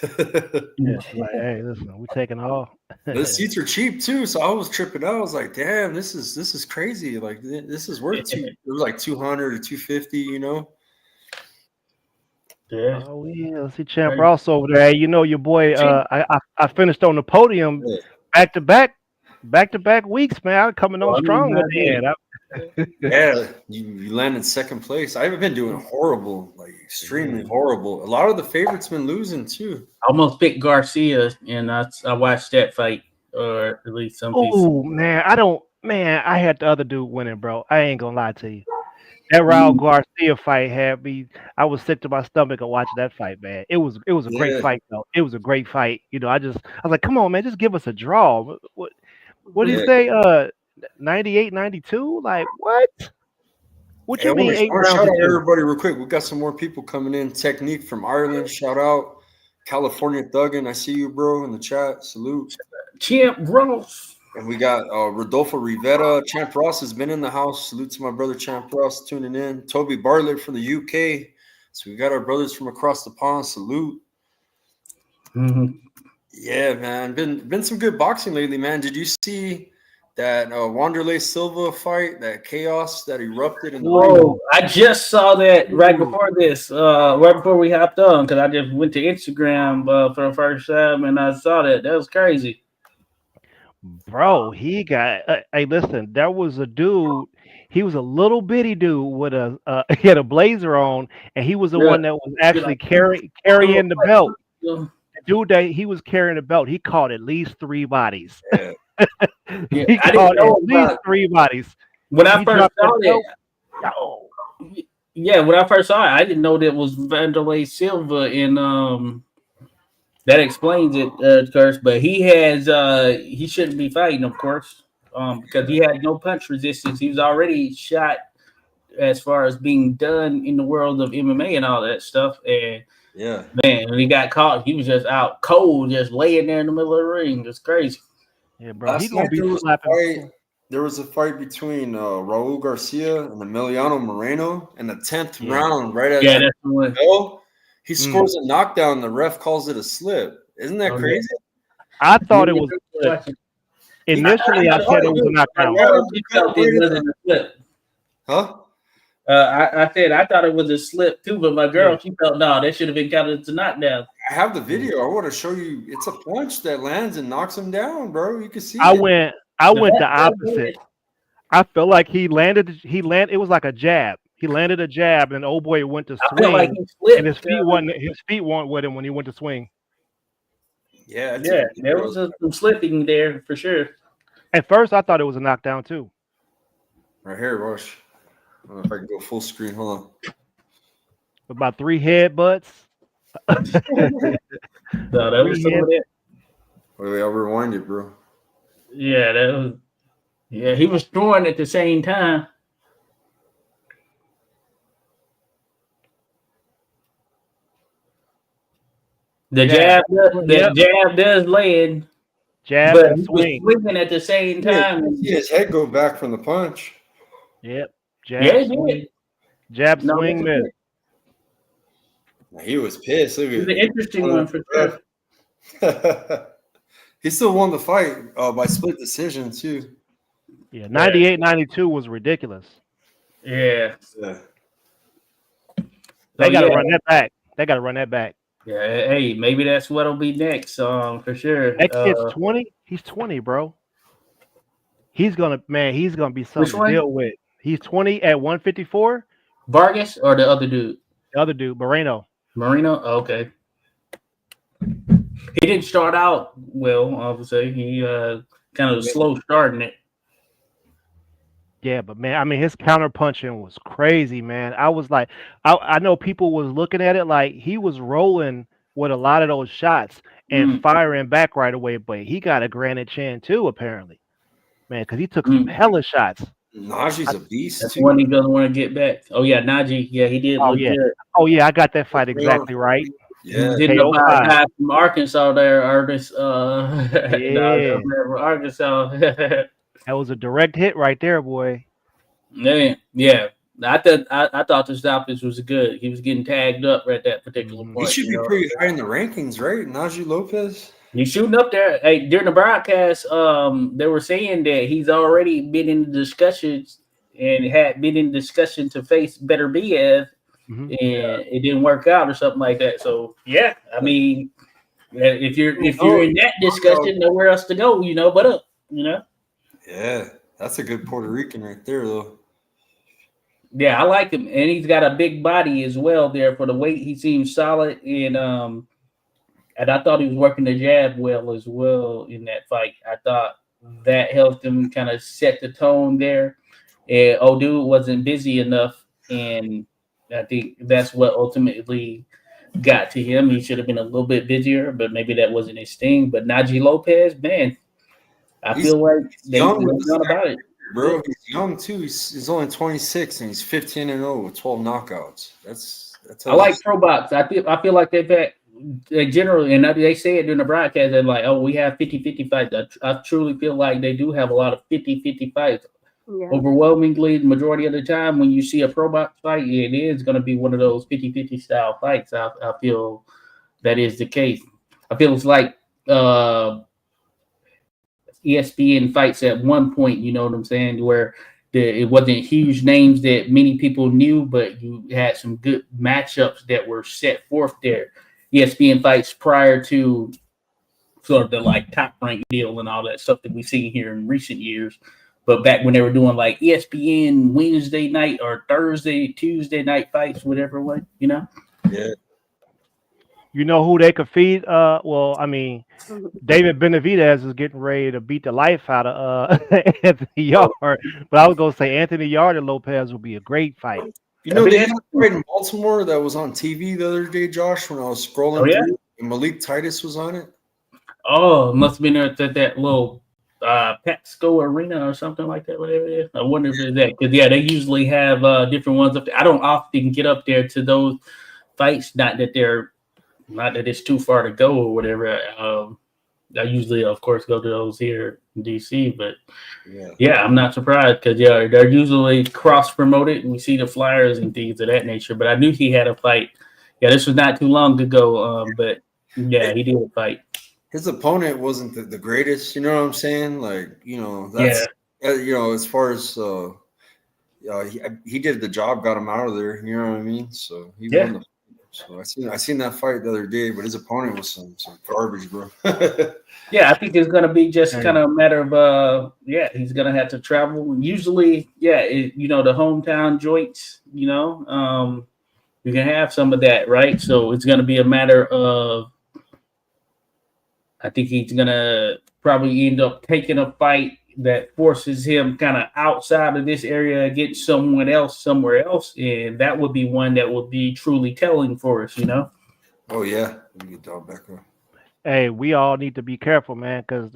Like, hey, listen, we're taking off. The seats are cheap too, so I was tripping out. I was like, damn, this is crazy. Like, this is worth it was like 200 or 250, Yeah. Oh yeah, let's see Champ Ross over there. Hey, you know your boy. I finished on the podium Yeah. back to back weeks, man. I'm coming on strong at the end. Yeah, you landed second place. I've been doing horrible, like extremely horrible. A lot of the favorites been losing too. I almost picked Garcia, and I watched that fight, or at least some pieces. Oh man, I had the other dude winning, bro. I ain't gonna lie to you. That Raul Garcia fight had me. I was sick to my stomach of watching that fight, man. It was a great Yeah, fight though. It was a great fight. You know, I was like, come on, man, just give us a draw. What did he yeah. say? 98, 92? Like what? What Hey, I you mean want 8 to rounds shout to out 2? everybody real quick. We got some more people coming in. Technique from Ireland, shout out. California Thuggin, I see you, bro, in the chat. Salute. Champ Ross. And we got Rodolfo Rivera. Champ Ross has been in the house. Salute to my brother Champ Ross tuning in. Toby Bartlett from the UK. So we got our brothers from across the pond. Salute. Mm-hmm. Yeah, man. Been some good boxing lately, man. Did you see that Wanderlei Silva fight, that chaos that erupted in the ring? Whoa! I just saw that right before this, right before we hopped on, because I just went to Instagram for the first time, and I saw that. That was crazy. Bro, he got hey, listen, there was a dude, he was a little bitty dude with he had a blazer on, and he was the one that was actually carrying the belt. The dude that he was carrying the belt, he caught at least 3 bodies. Yeah. He caught at least 3 bodies. When I first saw that, yeah, when I first saw it, I didn't know that was Wanderlei Silva, and that explains it, of course. But he shouldn't be fighting, of course, because he had no punch resistance. He was already shot as far as being done in the world of MMA and all that stuff. And yeah, man, when he got caught, he was just out cold, just laying there in the middle of the ring. It's crazy. Yeah, bro. He's gonna be slapping. There was a fight between Raul Garcia and Emiliano Moreno in the 10th round, right at that's the one. He scores a knockdown. The ref calls it a slip. Isn't that crazy? I thought it was a slip. Initially, I said it was a knockdown. It wasn't a slip. Huh? I said I thought it was a slip too, but my girl, she felt no, that should have been counted as a knockdown. I have the video. I want to show you. It's a punch that lands and knocks him down, bro. You can see. I went the opposite. I felt like he landed. It was like a jab. He landed a jab, and the old boy went to swing, like and his feet weren't with him when he went to swing. Yeah, there was some slipping there for sure. At first, I thought it was a knockdown too. Right here, watch. I don't know if I can go full screen. Hold on. About 3 headbutts. No, that was some of that. Wait, I'll rewind it, bro. Yeah, that was. Yeah, he was throwing at the same time. The jab does land. Jab but and swing. Swinging at the same time. You see his head go back from the punch. Yep. Jab, swing. Jab, swing, miss. He was pissed. Look at the interesting one for sure. He still won the fight by split decision too. Yeah, 98-92 was ridiculous. Yeah. They got to run that back. Yeah, hey, maybe that's what'll be next, for sure. That kid's 20. He's 20, bro. He's gonna be something to deal with. He's 20 at 154. Vargas or the other dude? The other dude, Moreno. Okay. He didn't start out well, I would say. He kind of slow starting it. Yeah, but man, I mean, his counter punching was crazy, man. I was like, I know people was looking at it like he was rolling with a lot of those shots and firing back right away, but he got a granite chin too, apparently, man, because he took some hella shots. Najee's a beast. That's one he's gonna want to get back. Oh yeah, Najee. Yeah, he did. Oh yeah, I got that fight exactly right. Yeah, didn't know about a guy from Arkansas there, Arkansas. That was a direct hit right there, boy. Yeah. I thought the stoppage was good. He was getting tagged up at that particular point. He should be pretty high in the rankings, right? Najee Lopez. He's shooting up there. Hey, during the broadcast, they were saying that he's already been in discussions and had been in discussion to face Better BF Mhm. and it didn't work out or something like that. So yeah, I mean, if you're in that discussion, nowhere else to go, but up, Yeah, that's a good Puerto Rican right there, though. Yeah, I like him, and he's got a big body as well. There for the weight, he seems solid, and I thought he was working the jab well as well in that fight. I thought that helped him kind of set the tone there. And Odu wasn't busy enough, and I think that's what ultimately got to him. He should have been a little bit busier, but maybe that wasn't his thing. But Najee Lopez, man, I He's feel like they've young with done about it. bro. He's young too. He's only 26 and he's 15-0 with 12 knockouts. That's I like pro box. I feel like they've had generally, and they say it during the broadcast, they're like, oh, we have 50-50 fights. I truly feel like they do have a lot of 50-50 fights. Yeah. Overwhelmingly, the majority of the time, when you see a pro box fight, it is going to be one of those 50-50 style fights. I feel that is the case. I feel it's like ESPN fights at one point, you know what I'm saying, where it wasn't huge names that many people knew, but you had some good matchups that were set forth there. ESPN fights prior to sort of the like top rank deal and all that stuff that we've seen here in recent years. But back when they were doing like ESPN Wednesday night or Tuesday night fights, whatever way, Yeah. You know who they could feed? Well, I mean, David Benavidez is getting ready to beat the life out of Anthony Yard, but I was gonna say Anthony Yard and Lopez would be a great fight. You know, they had a fight in Baltimore that was on TV the other day, Josh, when I was scrolling through, and Malik Titus was on it. Oh, it must have been there at that little Petco Arena or something like that, whatever it is. I wonder if it's that. Because, yeah, they usually have different ones up there. I don't often get up there to those fights, not that it's too far to go or whatever. I usually, of course, go to those here in DC, but yeah, I'm not surprised because they're usually cross promoted. We see the flyers and things of that nature. But I knew he had a fight. Yeah, this was not too long ago, but yeah, he did a fight. His opponent wasn't the greatest, you know what I'm saying? Like, that's as far as he did the job, got him out of there. You know what I mean? So he won the. So I seen that fight the other day, but his opponent was some garbage, bro. Yeah, I think it's gonna be just kind of a matter of he's gonna have to travel. Usually, the hometown joints, you can have some of that, right? So it's gonna be a matter of I think he's gonna probably end up taking a fight that forces him kind of outside of this area against someone else somewhere else, and that would be one that would be truly telling for us, Oh yeah, let me get dog back up. Hey, we all need to be careful, man, because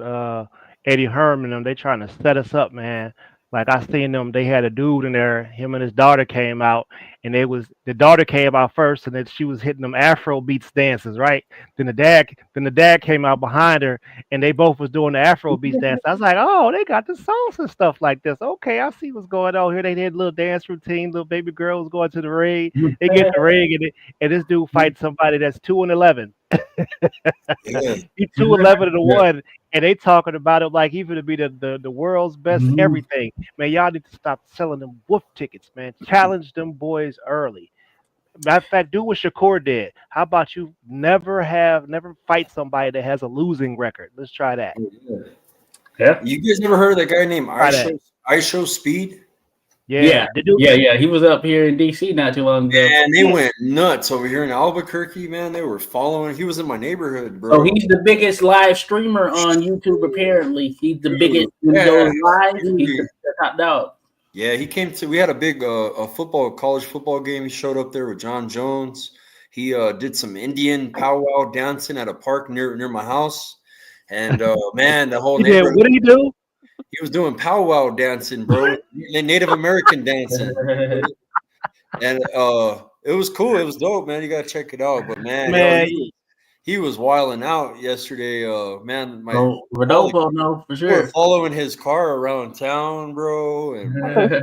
Eddie Herman and them, they trying to set us up, man. Like I seen them, they had a dude in there. Him and his daughter came out, and the daughter came out first, and then she was hitting them Afro beats dances, right? Then the dad came out behind her, and they both was doing the Afro beats dance. I was like, oh, they got the songs and stuff like this. Okay, I see what's going on here. They had a little dance routine. Little baby girl was going to the ring. They get the ring, and this dude fights somebody that's 2-11. He's 2-11-1, and they talking about it like he's gonna be the world's best everything. Man, y'all need to stop selling them wolf tickets, man. Challenge them boys early. Matter of fact, do what Shakur did. How about you never fight somebody that has a losing record? Let's try that. Yeah. You guys never heard of that guy named Isho Speed? Yeah. He was up here in DC not too long ago. And they went nuts over here in Albuquerque, man. They were following. He was in my neighborhood, bro. Oh, he's the biggest live streamer on YouTube. Apparently, he's the biggest. When he goes live, he's the top dog. Yeah, he came to. We had a big college football game. He showed up there with John Jones. He did some Indian powwow dancing at a park near my house, and man, the whole neighborhood. What did he do? He was doing powwow dancing, bro. Native American dancing. And it was cool. It was dope, man. You gotta check it out. But man, he was wilding out yesterday. Man, Rodolfo, no, for sure. Following his car around town, bro. And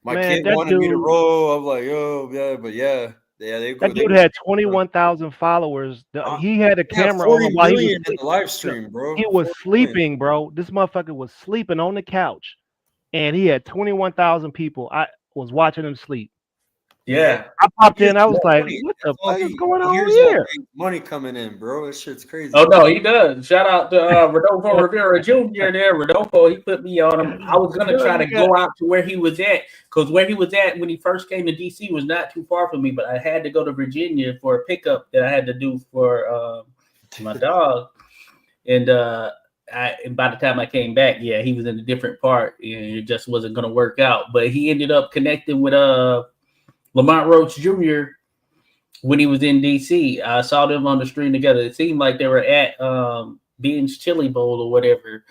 my kid wanted me to roll. I'm like, oh yeah, but yeah. That dude had 21,000 followers. He had a camera on him while he was in the live stream, bro. He was sleeping, bro. This motherfucker was sleeping on the couch, and he had 21,000 people. I was watching him sleep. Yeah. I popped He has in. I was more like, money. what the That's all fuck is going he on hears all here? big money coming in, bro. That shit's crazy. Oh no, he does. Shout out to Rodolfo Rivera Jr. there. Rodolfo, he put me on him. I was gonna try to go out to where he was at, because where he was at when he first came to DC was not too far from me, but I had to go to Virginia for a pickup that I had to do for my dog. And and by the time I came back, yeah, he was in a different part, and it just wasn't gonna work out. But he ended up connecting with Lamont Roach Jr. when he was in DC. I saw them on the stream together. It seemed like they were at Ben's Chili Bowl or whatever.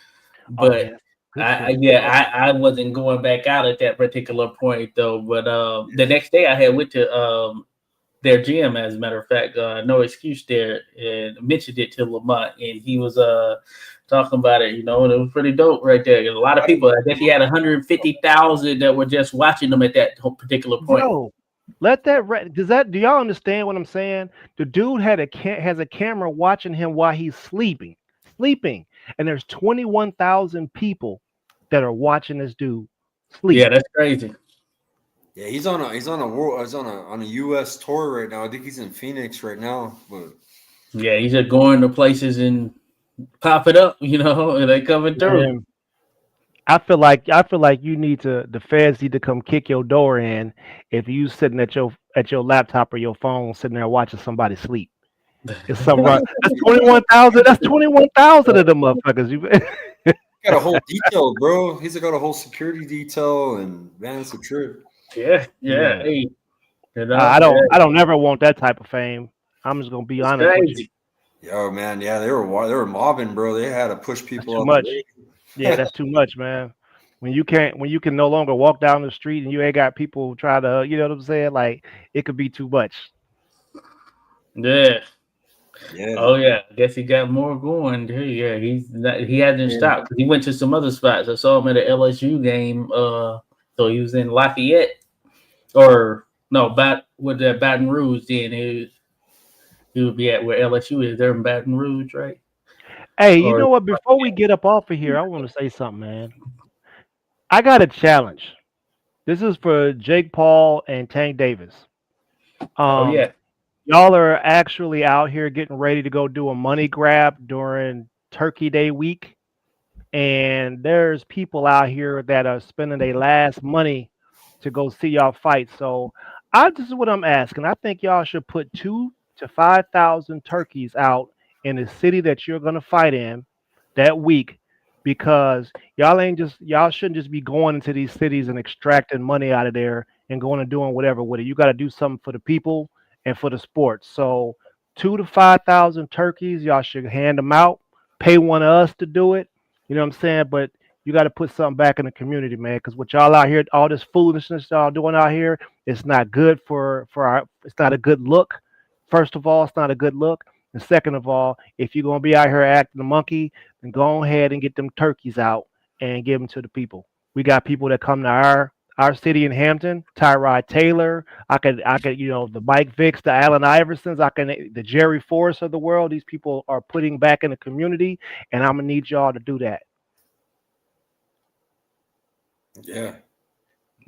But I wasn't going back out at that particular point though. But the next day I had went to their gym, as a matter of fact, No Excuse there, and mentioned it to Lamont, and he was talking about it, and it was pretty dope right there. A lot of people, I guess he had 150,000 that were just watching them at that particular point. Bro, let that do y'all understand what I'm saying? The dude has a camera watching him while he's sleeping, and there's 21,000 people that are watching this dude sleep. Yeah, that's crazy. Yeah, he's on a US tour right now. I think he's in Phoenix right now. But yeah, he's just going to places and pop it up, and they coming through. Man, I feel like the feds need to come kick your door in if you sitting at your laptop or your phone sitting there watching somebody sleep. It's some right. That's 21,000. That's 21,000 of them motherfuckers. You got a whole detail, bro. He's got a whole security detail, and man, it's a trip. Yeah. Hey, I don't ever want that type of fame. I'm just gonna be honest with you. Yo, man, yeah, they were mobbing, bro. They had to push people up. Much. Yeah, that's too much, man. When you can no longer walk down the street and you ain't got people try to, you know what I'm saying? Like, it could be too much. Yeah. Oh yeah, I guess he got more going. Yeah, he hasn't stopped. He went to some other spots. I saw him at an LSU game. So he was in Lafayette, or no, Baton Rouge. Then he would be at where LSU is. There in Baton Rouge, right? Hey, you know what? Before we get up off of here, I want to say something, man. I got a challenge. This is for Jake Paul and Tank Davis. Oh yeah. Y'all are actually out here getting ready to go do a money grab during Turkey Day week. And there's people out here that are spending their last money to go see y'all fight. So this is what I'm asking. I think y'all should put 2,000 to 5,000 turkeys out in the city that you're going to fight in that week, because y'all shouldn't just be going into these cities and extracting money out of there and going and doing whatever with it. You got to do something for the people and for the sports. So 2,000 to 5,000 turkeys, y'all should hand them out. Pay one of us to do it. You know what I'm saying? But you got to put something back in the community, man. Because what y'all out here, all this foolishness y'all doing out here, it's not good it's not a good look. First of all, it's not a good look. And second of all, if you're gonna be out here acting a monkey, then go ahead and get them turkeys out and give them to the people. We got people that come to our city in Hampton, Tyrod Taylor, I could, the Mike Vicks, the Allen Iversons, the Jerry Forrest of the world. These people are putting back in the community, and I'm gonna need y'all to do that. Yeah.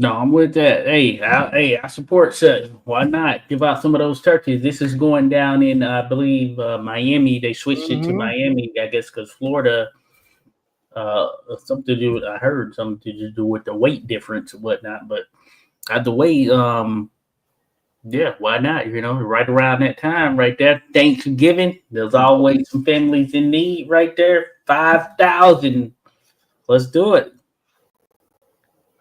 No, I'm with that. Hey, I support such. Why not give out some of those turkeys? This is going down in, I believe, Miami. They switched it to Miami, I guess, because Florida. Something to do with, I heard something to do with the weight difference and whatnot, but either way, yeah, why not? Right around that time, right there, Thanksgiving, there's always some families in need right there. 5,000. Let's do it.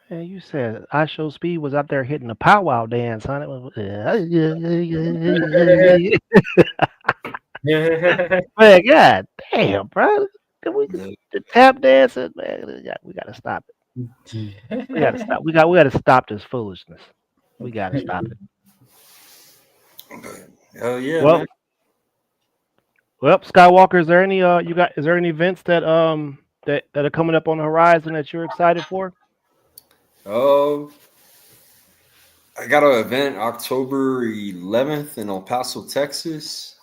Man, you said I Show Speed was out there hitting the powwow dance, huh? Man, god damn, bro. The tap dancing, man. We gotta stop it. We gotta stop. We gotta stop this foolishness. We gotta stop it. Hell yeah. Well, Skywalker, is there any is there any events that that are coming up on the horizon that you're excited for? I got an event October 11th in El Paso, Texas.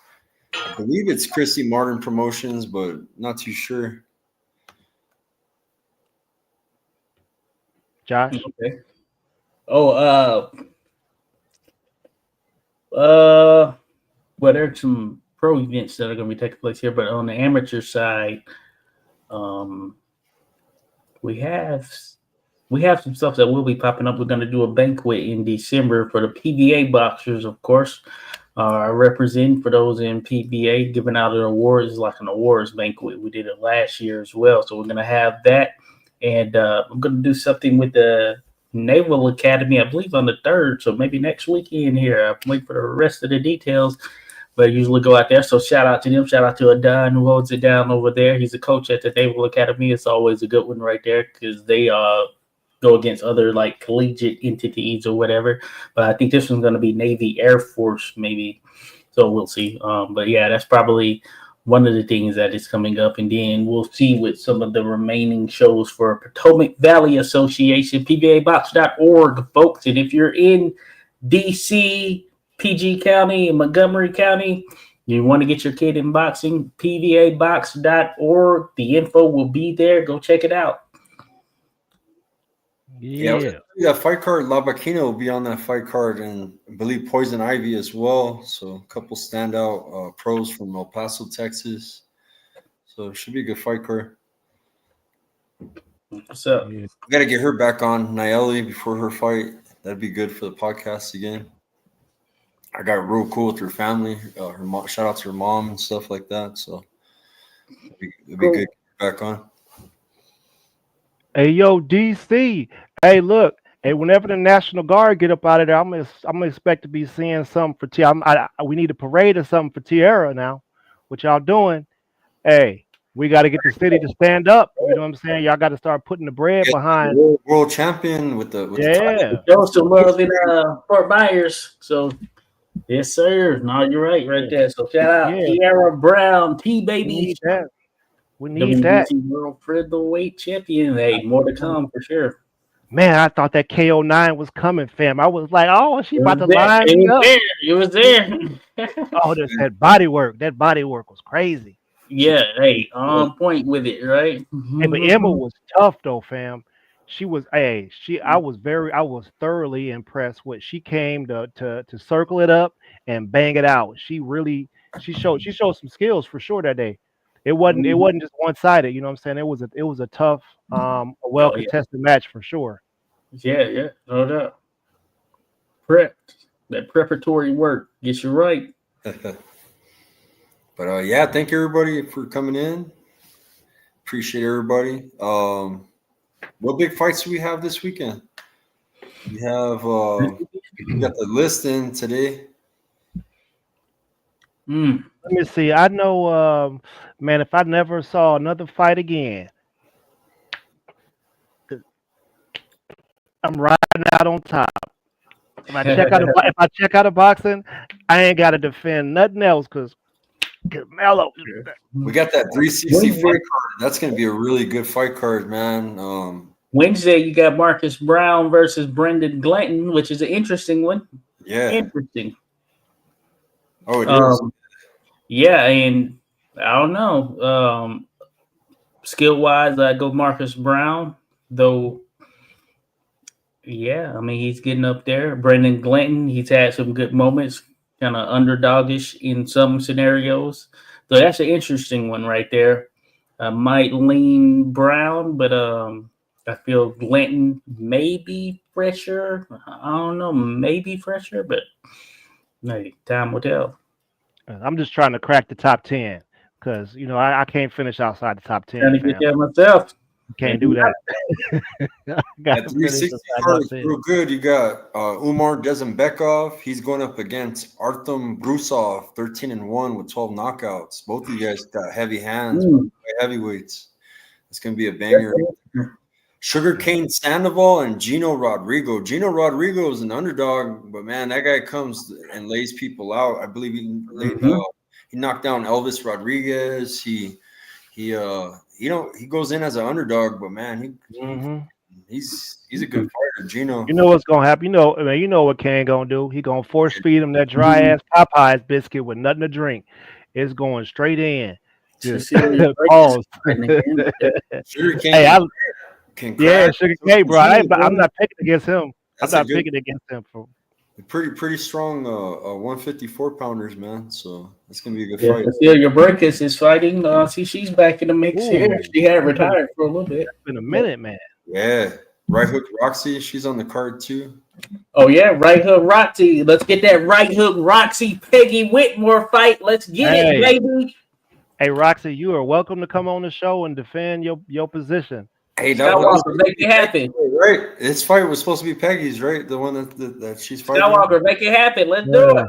I believe it's Chrissy Martin Promotions, but not too sure. Josh? Okay. Oh, Well, there's some pro events that are going to be taking place here, but on the amateur side, um, we have some stuff that will be popping up. We're going to do a banquet in December for the PBA boxers, of course. Representing for those in PBA, giving out an awards, like an awards banquet. We did it last year as well, so we're going to have that, and I'm going to do something with the Naval Academy, I believe, on the 3rd. So maybe next weekend here. I'm waiting for the rest of the details. But I usually go out there. So shout out to them. Shout out to Adon who holds it down over there. He's a coach at the Naval Academy. It's always a good one right there because they go against other like collegiate entities or whatever. But I think this one's going to be Navy Air Force maybe. So we'll see. But yeah, that's probably one of the things that is coming up. And then we'll see with some of the remaining shows for Potomac Valley Association, PBAbox.org, folks. And if you're in DC, PG County, and Montgomery County, you want to get your kid in boxing, PBAbox.org. The info will be there. Go check it out. Yeah, that fight card, La Baquina will be on that fight card, and I believe Poison Ivy as well. So a couple standout pros from El Paso, Texas. So it should be a good fight card. What's up? We got to get her back on, Nayeli, before her fight. That'd be good for the podcast again. I got real cool with her family. Her mom, shout out to her mom and stuff like that. So it'd be good to get her back on. Hey, yo, DC. Hey, look. Hey, whenever the National Guard get up out of there, I'm gonna expect to be seeing something for Tiara. We need a parade or something for Tiara now. What y'all doing? Hey, we got to get the city to stand up. You know what I'm saying? Y'all got to start putting the bread behind. World champion with the Show some love in Fort Myers. So yes, sir. No, you're right there. So shout out Tiara Brown, T-Baby. We need that. World featherweight champion. Hey, more to come for sure. Man, I thought that KO9 was coming, fam. I was like, oh, she about to line me up. It was there. Oh, that body work. That body work was crazy. Yeah, hey, on point with it, right? Hey, but Emma was tough though, fam. She was I was thoroughly impressed with she came to circle it up and bang it out. She showed some skills for sure that day. It wasn't just one-sided, you know what I'm saying? It was a tough, a well-contested match for sure. Yeah, no doubt. That preparatory work gets you right. But thank you everybody for coming in. Appreciate everybody. What big fights do we have this weekend? We have we got the list in today. Let me see. I know, man, if I never saw another fight again, I'm riding out on top. If I check out of boxing, I ain't got to defend nothing else because Mello. We got that 360 fight card. That's going to be a really good fight card, man. Wednesday, you got Marcus Brown versus Brendan Glanton, which is an interesting one. Yeah. Interesting. Oh, it is. Yeah, and I don't know. Skill-wise, I go Marcus Brown, though. Yeah, I mean, he's getting up there. Brendan Glanton, he's had some good moments, kind of underdogish in some scenarios. So that's an interesting one right there. I might lean Brown, but I feel Glanton may be fresher. I don't know, maybe fresher, but hey, time will tell. I'm just trying to crack the top 10 because, you know, I can't finish outside the top 10. Trying to get there myself. Can't do that. That 360 card is real good. You got Umar Dezembekov. He's going up against Artem Brusov, 13-1 with 12 knockouts. Both of you guys got heavy hands, heavyweights. It's going to be a banger. Sugarcane Sandoval and Gino Rodrigo. Gino Rodrigo is an underdog, but man, that guy comes and lays people out. I believe he knocked down Elvis Rodriguez. He goes in as an underdog, but man, he's a good fighter, Gino. You know what's gonna happen? You know what Kane gonna do? He gonna force feed him that dry ass Popeyes biscuit with nothing to drink. It's going straight in. Just pause. Sugar cane, bro. I'm not picking against him. I'm not picking against him. Pretty strong 154 pounders, man. So it's gonna be a good Yeah, fight. Cecilia Burkis is fighting. See, she's back in the mix here. Ooh, She had that's been, retired for a little bit. that's been a minute, man. Yeah, right hook Roxy, she's on the card too. Oh yeah, right hook Roxy. Let's get that right hook Roxy Peggy Whitmore fight. Let's get it, baby. Hey, Roxy, you are welcome to come on the show and defend your position. Hey, that Skywalker, make it happen. Right, this fight was supposed to be Peggy's, right? The one that she's fighting. Skywalker, make it happen. Let's do it.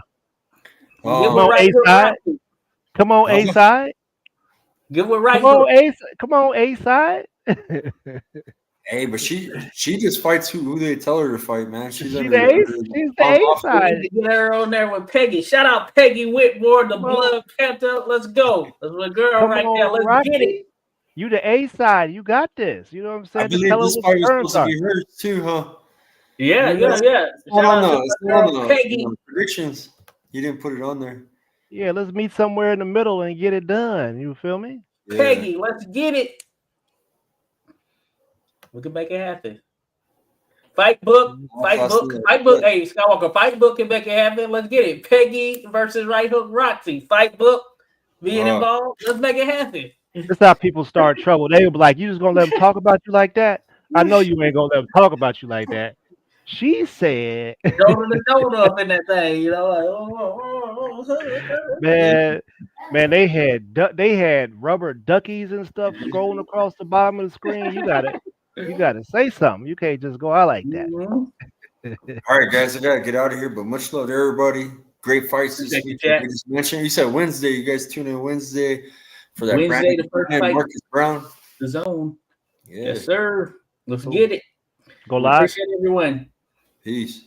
Come on, A side. Come on, A side. Give it right. Come on, A side. Hey, but she just fights who they tell her to fight, man. She's the A side. Get her on there with Peggy. Shout out Peggy Whitmore, the Blood Panther. Let's go. That's my girl right there. Let's Roxy. get it. You the A side. You got this. You know what I'm saying? I believe this fight was supposed to be hers too, huh? Yeah. Shout out to Peggy. Predictions. You didn't put it on there. Yeah, let's meet somewhere in the middle and get it done. You feel me? Yeah. Peggy, let's get it. We can make it happen. Fight book. Hey, Skywalker, fight book can make it happen. Let's get it. Peggy versus right hook Roxy. Fight book being involved. Let's make it happen. That's how people start trouble. They will be like, you just gonna let them talk about you like that? I know you ain't gonna let them talk about you like that. She said, "Donut up in that thing," you know. Man, they had rubber duckies and stuff scrolling across the bottom of the screen. You gotta say something. You can't just go out like that. Mm-hmm. All right, guys, I gotta get out of here. But much love to everybody. Great fights this week. You said Wednesday. You guys tune in Wednesday for that Wednesday, the first fight. Marcus Brown. The zone. Yeah. Yes, sir. Let's get it. Go live. Appreciate everyone. Peace.